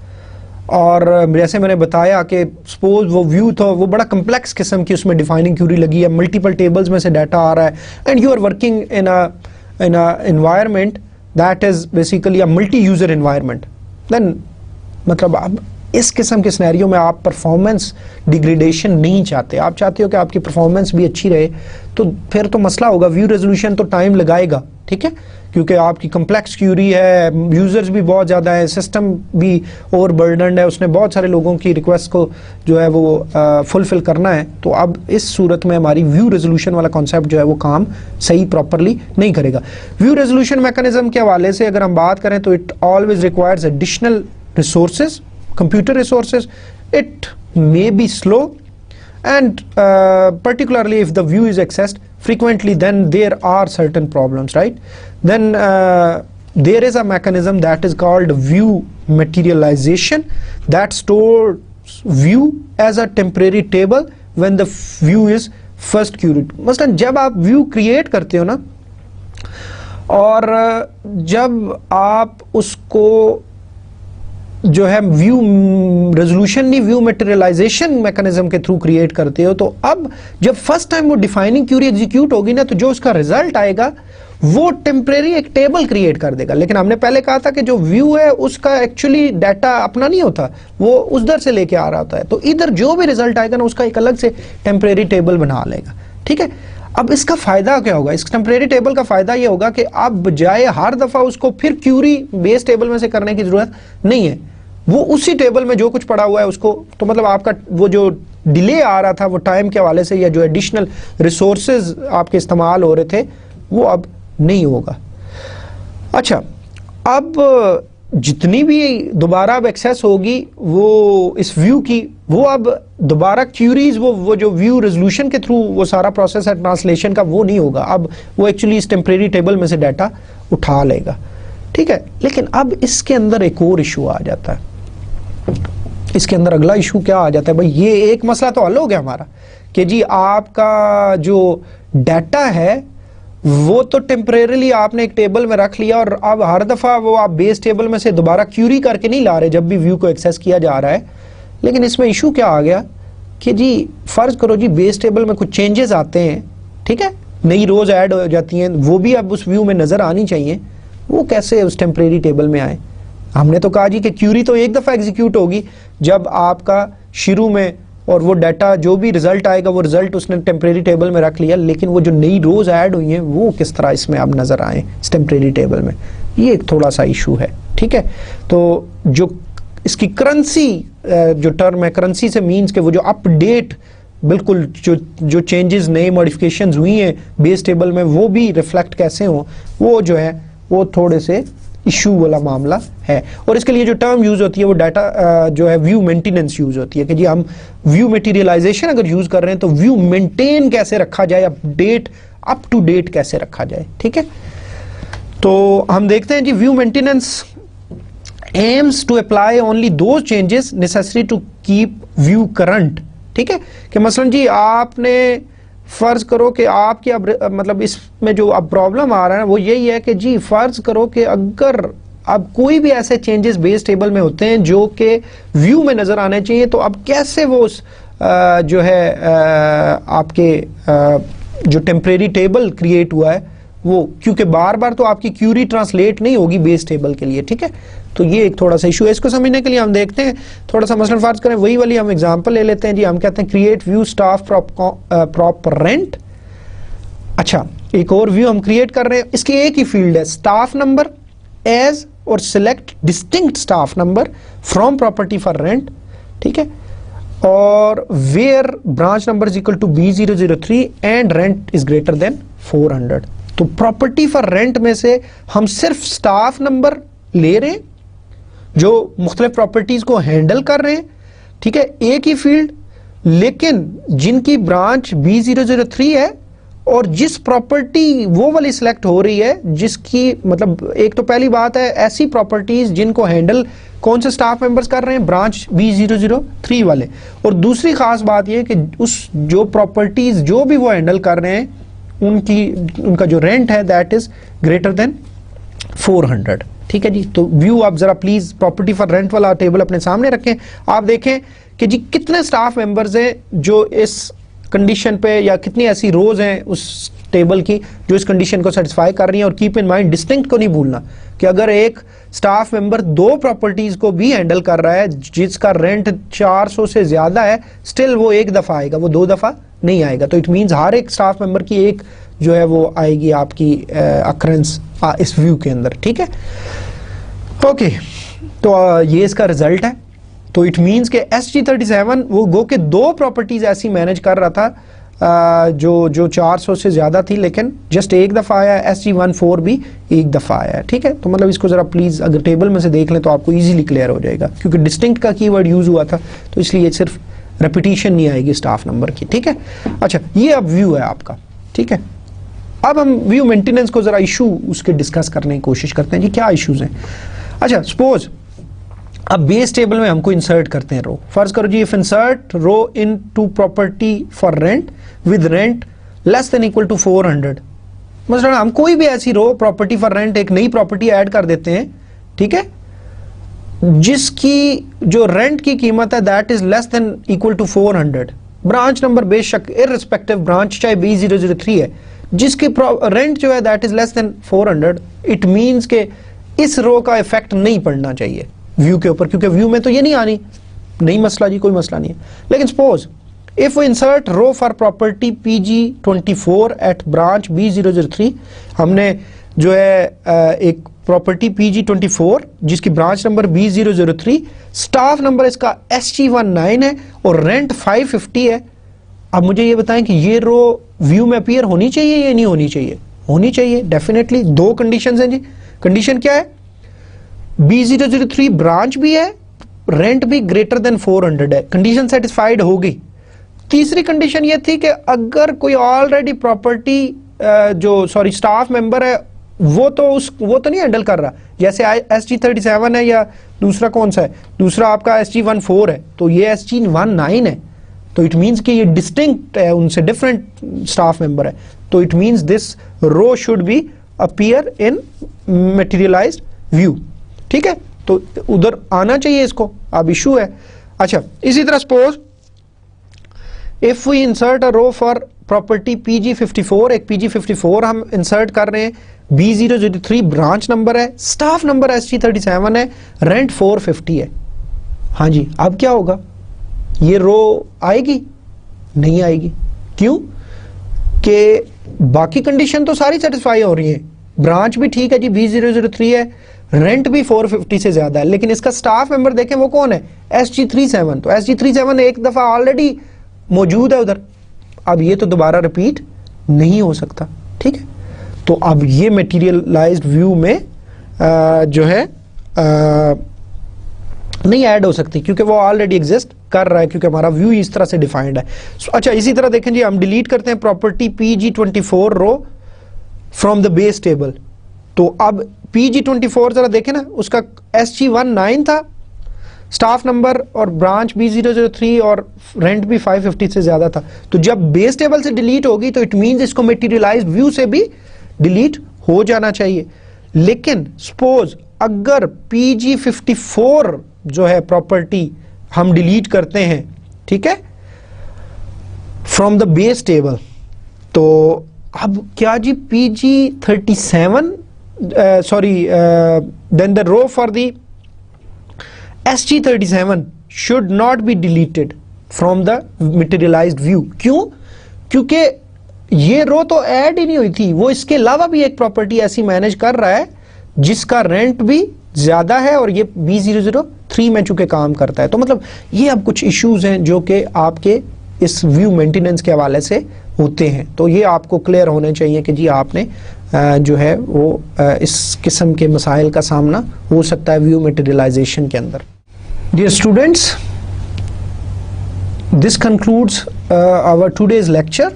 और जैसे मैंने बताया कि सपोज वो व्यू था वो बड़ा कम्प्लेक्स किस्म की उसमें डिफाइनिंग क्यूरी लगी है, मल्टीपल टेबल्स में से डाटा आ रहा है and you are working in a environment that is basically a multi user environment, then मतलब अब इस किस्म के सिनेरियो में आप परफॉर्मेंस डिग्रेडेशन नहीं चाहते, आप चाहते हो कि आपकी परफॉर्मेंस भी अच्छी रहे, तो फिर तो मसला होगा, व्यू रेजोल्यूशन तो टाइम लगाएगा। ठीक है, क्योंकि आपकी कम्प्लेक्स क्यूरी है, यूज़र्स भी बहुत ज़्यादा है, सिस्टम भी ओवर बर्डनड है, उसने बहुत सारे लोगों की रिक्वेस्ट को जो है वो फुलफ़िल करना है। तो अब इस सूरत में हमारी व्यू रेजोल्यूशन वाला कॉन्सेप्ट जो है वो काम सही प्रॉपरली नहीं करेगा। व्यू रेजोल्यूशन मैकेनिज्म के हवाले से अगर हम बात करें तो it always requires additional resources, computer resources. It may be slow and particularly if the view is accessed frequently, then there are certain problems, right? Then there is a mechanism that is called view materialization that stores view as a temporary table when the view is first queried. मसलन जब आप व्यू क्रिएट करते हो ना और जब आप उसको जो है व्यू रेजोल्यूशन नहीं व्यू मटेरियलाइजेशन मैकेनिज्म के थ्रू क्रिएट करते हो, तो अब जब फर्स्ट टाइम वो डिफाइनिंग क्यूरी एग्जीक्यूट होगी ना तो जो उसका रिजल्ट आएगा वो टेम्परेरी एक टेबल क्रिएट कर देगा। लेकिन हमने पहले कहा था कि जो व्यू है उसका एक्चुअली डाटा अपना नहीं होता, वो उधर से लेके आ रहा होता है, तो इधर जो भी रिजल्ट आएगा ना उसका एक अलग से टेम्परेरी टेबल बना लेगा। ठीक है, अब इसका फ़ायदा क्या होगा, इस टेम्परेरी टेबल का फ़ायदा ये होगा कि आप बजाय हर दफ़ा उसको फिर क्यूरी बेस टेबल में से करने की ज़रूरत नहीं है, वो उसी टेबल में जो कुछ पड़ा हुआ है उसको, तो मतलब आपका वो जो डिले आ रहा था वो टाइम के हवाले से या जो एडिशनल रिसोर्सेज आपके इस्तेमाल हो रहे थे वो अब नहीं होगा। अच्छा, अब जितनी भी दोबारा अब एक्सेस होगी वो इस व्यू की, वो अब दोबारा क्यूरीज वो जो व्यू रेजोल्यूशन के थ्रू वो सारा प्रोसेस है ट्रांसलेशन का वो नहीं होगा, अब वो एक्चुअली इस टेम्परेरी टेबल में से डाटा उठा लेगा। ठीक है, लेकिन अब इसके अंदर एक और इशू आ जाता है। इसके अंदर अगला इशू क्या आ जाता है भाई, ये एक मसला तो हल हो गया हमारा कि जी आपका जो डाटा है वो तो टेम्परेरली आपने एक टेबल में रख लिया और अब हर दफ़ा वो आप बेस टेबल में से दोबारा क्यूरी करके नहीं ला रहे जब भी व्यू को एक्सेस किया जा रहा है। लेकिन इसमें इशू क्या आ गया कि जी फ़र्ज़ करो जी बेस टेबल में कुछ चेंजेस आते हैं, ठीक है, नई रोज़ ऐड हो जाती हैं, वो भी अब उस व्यू में नज़र आनी चाहिए। वो कैसे उस टेम्परेरी टेबल में आए? हमने तो कहा जी कि क्यूरी तो एक दफ़ा एग्जीक्यूट होगी जब आपका शुरू में, और वो डाटा जो भी रिजल्ट आएगा वो रिजल्ट उसने टेम्परेरी टेबल में रख लिया, लेकिन वो जो नई रोज ऐड हुई हैं वो किस तरह इसमें अब नजर आए इस टेम्परेरी टेबल में, ये एक थोड़ा सा इशू है। ठीक है, तो जो इसकी करेंसी जो टर्म है, करेंसी से मीन्स के वो जो अपडेट बिल्कुल जो चेंजेस नए मॉडिफिकेशंस हुई हैं बेस टेबल में वो भी रिफ्लेक्ट कैसे हो, वो जो है वो थोड़े से इशू वाला मामला है। और इसके लिए जो टर्म यूज होती है वो डाटा जो है व्यू मेंटेनेंस यूज होती है कि जी हम व्यू मटेरियलाइजेशन अगर यूज कर रहे हैं तो व्यू मेंटेन कैसे रखा जाए, अपडेट अप टू डेट कैसे रखा जाए। ठीक है, तो हम देखते हैं जी view maintenance aims to apply only those changes necessary to keep view current. ठीक है, कि मसलन जी आपने फर्ज करो कि आपकी अब मतलब इसमें जो अब प्रॉब्लम आ रहा है वो यही है कि जी फर्ज करो कि अगर अब कोई भी ऐसे चेंजेस बेस टेबल में होते हैं जो कि व्यू में नजर आने चाहिए, तो अब कैसे वो जो है आपके जो टेम्परेरी टेबल क्रिएट हुआ है वो, क्योंकि बार बार तो आपकी क्यूरी ट्रांसलेट नहीं होगी बेस टेबल के लिए। ठीक है, तो ये एक थोड़ा सा इशू है। इसको समझने के लिए हम देखते हैं थोड़ा सा, मसलन फर्ज करें वही वाली हम एग्जांपल ले लेते हैं जी। हम कहते हैं क्रिएट व्यू स्टाफ प्रॉपरेंट। अच्छा, एक और व्यू हम क्रिएट कर रहे हैं, इसकी एक ही फील्ड है स्टाफ नंबर एज, और select distinct staff number from property for rent. ठीक है, और where branch number is equal to B003 and rent is greater than 400। तो प्रॉपर्टी फॉर रेंट में से हम सिर्फ स्टाफ नंबर ले रहे हैं जो मुख्तलिफ प्रॉपर्टीज को हैंडल कर रहे हैं। ठीक है, एक ही फील्ड, लेकिन जिनकी ब्रांच B003 है और जिस प्रॉपर्टी वो वाली सिलेक्ट हो रही है जिसकी मतलब, एक तो पहली बात है ऐसी प्रॉपर्टीज जिनको हैंडल कौन से स्टाफ मेंबर्स कर रहे हैं, ब्रांच B003 वाले। और दूसरी खास बात यह कि उस जो प्रॉपर्टीज जो भी वो हैंडल कर रहे हैं उनका जो रेंट है दैट इज ग्रेटर देन 400। ठीक है जी, तो व्यू आप जरा प्लीज प्रॉपर्टी फॉर रेंट वाला टेबल अपने सामने रखें। आप देखें कि जी कितने स्टाफ मेंबर्स हैं जो इस कंडीशन पे, या कितनी ऐसी रोज हैं उस टेबल की जो इस कंडीशन को सेटिस्फाई कर रही हैं। और कीप इन माइंड, डिस्टिंक्ट को नहीं भूलना कि अगर एक स्टाफ मेंबर दो प्रॉपर्टीज को भी हैंडल कर रहा है जिसका रेंट 400 से ज्यादा है, स्टिल वो एक दफा आएगा, वो दो दफा नहीं आएगा। तो इट मींस हर एक स्टाफ मेंबर की एक जो है वो आएगी आपकी अकरेंस इस व्यू के अंदर। ठीक है, ओके, तो ये इसका रिजल्ट है। तो इट मींस के SG37 वो गो के दो प्रॉपर्टीज ऐसी मैनेज कर रहा था जो 400 से ज्यादा थी, लेकिन जस्ट एक दफा आया। SG14 भी एक दफा आया। ठीक है, तो मतलब इसको जरा प्लीज अगर टेबल में से देख लें तो आपको इजीली क्लियर हो जाएगा, क्योंकि डिस्टिंक्ट का कीवर्ड यूज हुआ था तो इसलिए सिर्फ रेपिटेशन नहीं आएगी स्टाफ नंबर की। ठीक है, अच्छा, ये अब व्यू है आपका। ठीक है, अब हम व्यू मेंटेनेंस को जरा इशू उसके डिस्कस करने की कोशिश करते हैं जी, क्या इश्यूज हैं। अच्छा, सपोज अब बेस टेबल में हमको इंसर्ट करते हैं रो। फर्ज करो जी, if insert row in to property for rent with rent less than equal to 400। मतलब हम कोई भी ऐसी रो प्रॉपर्टी फॉर रेंट एक नई प्रॉपर्टी ऐड कर देते हैं, ठीक है, जिसकी जो रेंट की कीमत है that is less than equal to 400। Branch number बेशक इररिस्पेक्टिव ब्रांच चाहे B003 है, जिसकी रेंट जो है that is less than 400। It means के इस रो का इफेक्ट नहीं पड़ना चाहिए व्यू के ऊपर, क्योंकि व्यू में तो ये नहीं आनी, नहीं मसला जी, कोई मसला नहीं है। लेकिन suppose if we insert row for property PG24 at branch B003, हमने जो है एक प्रॉपर्टी PG24 जिसकी branch number B003, staff number इसका SG19 है और रेंट 550 है। अब मुझे ये बताएं कि ये रो व्यू में अपीयर होनी चाहिए या नहीं होनी चाहिए? होनी चाहिए डेफिनेटली। दो कंडीशंस हैं जी। कंडीशन क्या है? B003 ब्रांच भी है, रेंट भी ग्रेटर देन 400 है। कंडीशन सेटिस्फाइड हो गई। तीसरी कंडीशन ये थी कि अगर कोई ऑलरेडी प्रॉपर्टी स्टाफ मेंबर है वो तो नहीं हैंडल कर रहा, जैसे SG37 है या दूसरा कौन सा है, दूसरा आपका SG14 है, तो ये SG19 है, तो इट मींस कि ये डिस्टिंक्ट है, उनसे डिफरेंट स्टाफ मेंबर है। तो it means this row should be appear in materialised view, ठीक है, तो उधर आना चाहिए इसको, अब इशू है। अच्छा, इसी तरह suppose if we insert a row for property PG54, एक PG54 हम इंसर्ट कर रहे हैं, B003 ब्रांच नंबर है, स्टाफ नंबर SG37 है, रेंट 450 है। हाँ जी, अब क्या होगा, ये रो आएगी? नहीं आएगी। क्यों? कि बाकी कंडीशन तो सारी सेटिस्फाई हो रही है, ब्रांच भी ठीक है जी, B003 है, रेंट भी 450 से ज्यादा है, लेकिन इसका स्टाफ मेंबर देखें वो कौन है, SG37, तो SG37 एक दफा ऑलरेडी मौजूद है उधर, अब ये तो दोबारा रिपीट नहीं हो सकता, ठीक है। तो अब ये मटेरियलाइज्ड व्यू में जो है नहीं ऐड हो सकती, क्योंकि वो ऑलरेडी एग्जिस्ट कर रहा है, क्योंकि हमारा व्यू इस तरह से डिफाइंड है। अच्छा, इसी तरह देखें जी, हम डिलीट करते हैं property PG24 row from the base table. तो अब PG24 जरा देखें ना, उसका SG19 था, स्टाफ नंबर और ब्रांच B003 और रेंट भी 550 से ज्यादा था। तो जब बेस टेबल से डिलीट होगी तो इट मींस इसको मटेरियलाइज्ड व्यू से भी डिलीट हो जाना चाहिए। लेकिन सपोज अगर PG54 जो है प्रॉपर्टी हम डिलीट करते हैं, ठीक है, फ्रॉम द बेस टेबल, तो अब क्या जी PG37 sorry then the row for the SG37 should not be deleted from the materialized view। क्यों? क्योंकि ये रो तो ऐड ही नहीं हुई थी, वो इसके अलावा भी एक प्रॉपर्टी ऐसी मैनेज कर रहा है जिसका रेंट भी ज्यादा है और ये B003 में चूंकि काम करता है। तो मतलब ये अब कुछ इश्यूज हैं जो कि आपके इस व्यू मेंटेनेंस के हवाले से होते हैं, तो ये आपको क्लियर होने चाहिए कि जी आपने जो है वो इस किस्म के मसाइल का सामना हो सकता है व्यू मटेरियलाइजेशन के अंदर। Dear students, this concludes our today's lecture,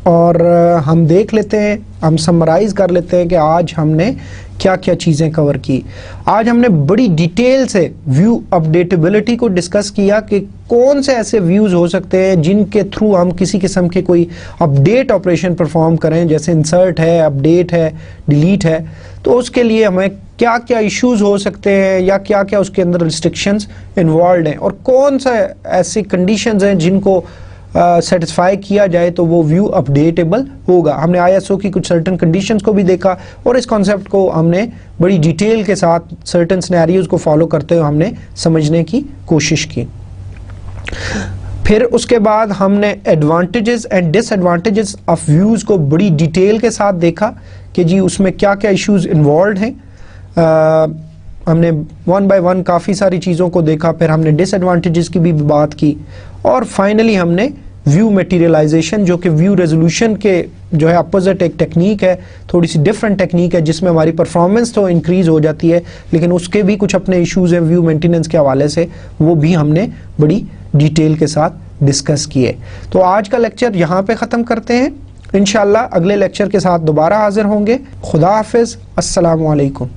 और हम देख लेते हैं, हम समराइज कर लेते हैं कि आज हमने क्या क्या चीज़ें कवर की। आज हमने बड़ी डिटेल से व्यू अपडेटेबिलिटी को डिस्कस किया कि कौन से ऐसे व्यूज़ हो सकते हैं जिनके थ्रू हम किसी किस्म के कोई अपडेट ऑपरेशन परफॉर्म करें, जैसे इंसर्ट है, अपडेट है, डिलीट है, तो उसके लिए हमें क्या क्या इश्यूज हो सकते हैं या क्या क्या उसके अंदर रिस्ट्रिक्शंस इन्वॉल्व हैं, और कौन सा ऐसी कंडीशंस हैं जिनको सेटिस्फाई किया जाए तो वो व्यू अपडेटेबल होगा। हमने ISO की कुछ सर्टन कंडीशंस को भी देखा और इस कॉन्सेप्ट को हमने बड़ी डिटेल के साथ सर्टन सिनेरियोज को फॉलो करते हुए हमने समझने की कोशिश की। फिर उसके बाद हमने advantages and disadvantages of views को बड़ी डिटेल के साथ देखा कि जी उसमें क्या क्या इश्यूज इन्वॉल्व हैं। हमने वन बाय वन काफ़ी सारी चीज़ों को देखा, फिर हमने डिसएडवांटेजेस की भी बात की, और फाइनली हमने व्यू मटेरियलाइजेशन जो कि व्यू रेजोल्यूशन के जो है अपोजिट एक टेक्निक है, थोड़ी सी डिफरेंट टेक्निक है जिसमें हमारी परफॉर्मेंस तो इंक्रीज हो जाती है लेकिन उसके भी कुछ अपने इश्यूज हैं व्यू मेंटेनेंस के हवाले से, वो भी हमने बड़ी डिटेल के साथ डिस्कस किए। तो आज का लेक्चर यहाँ पे ख़त्म करते हैं, इंशाल्लाह अगले लेक्चर के साथ दोबारा हाजिर होंगे। खुदा हाफिज़, अस्सलामु अलैकुम।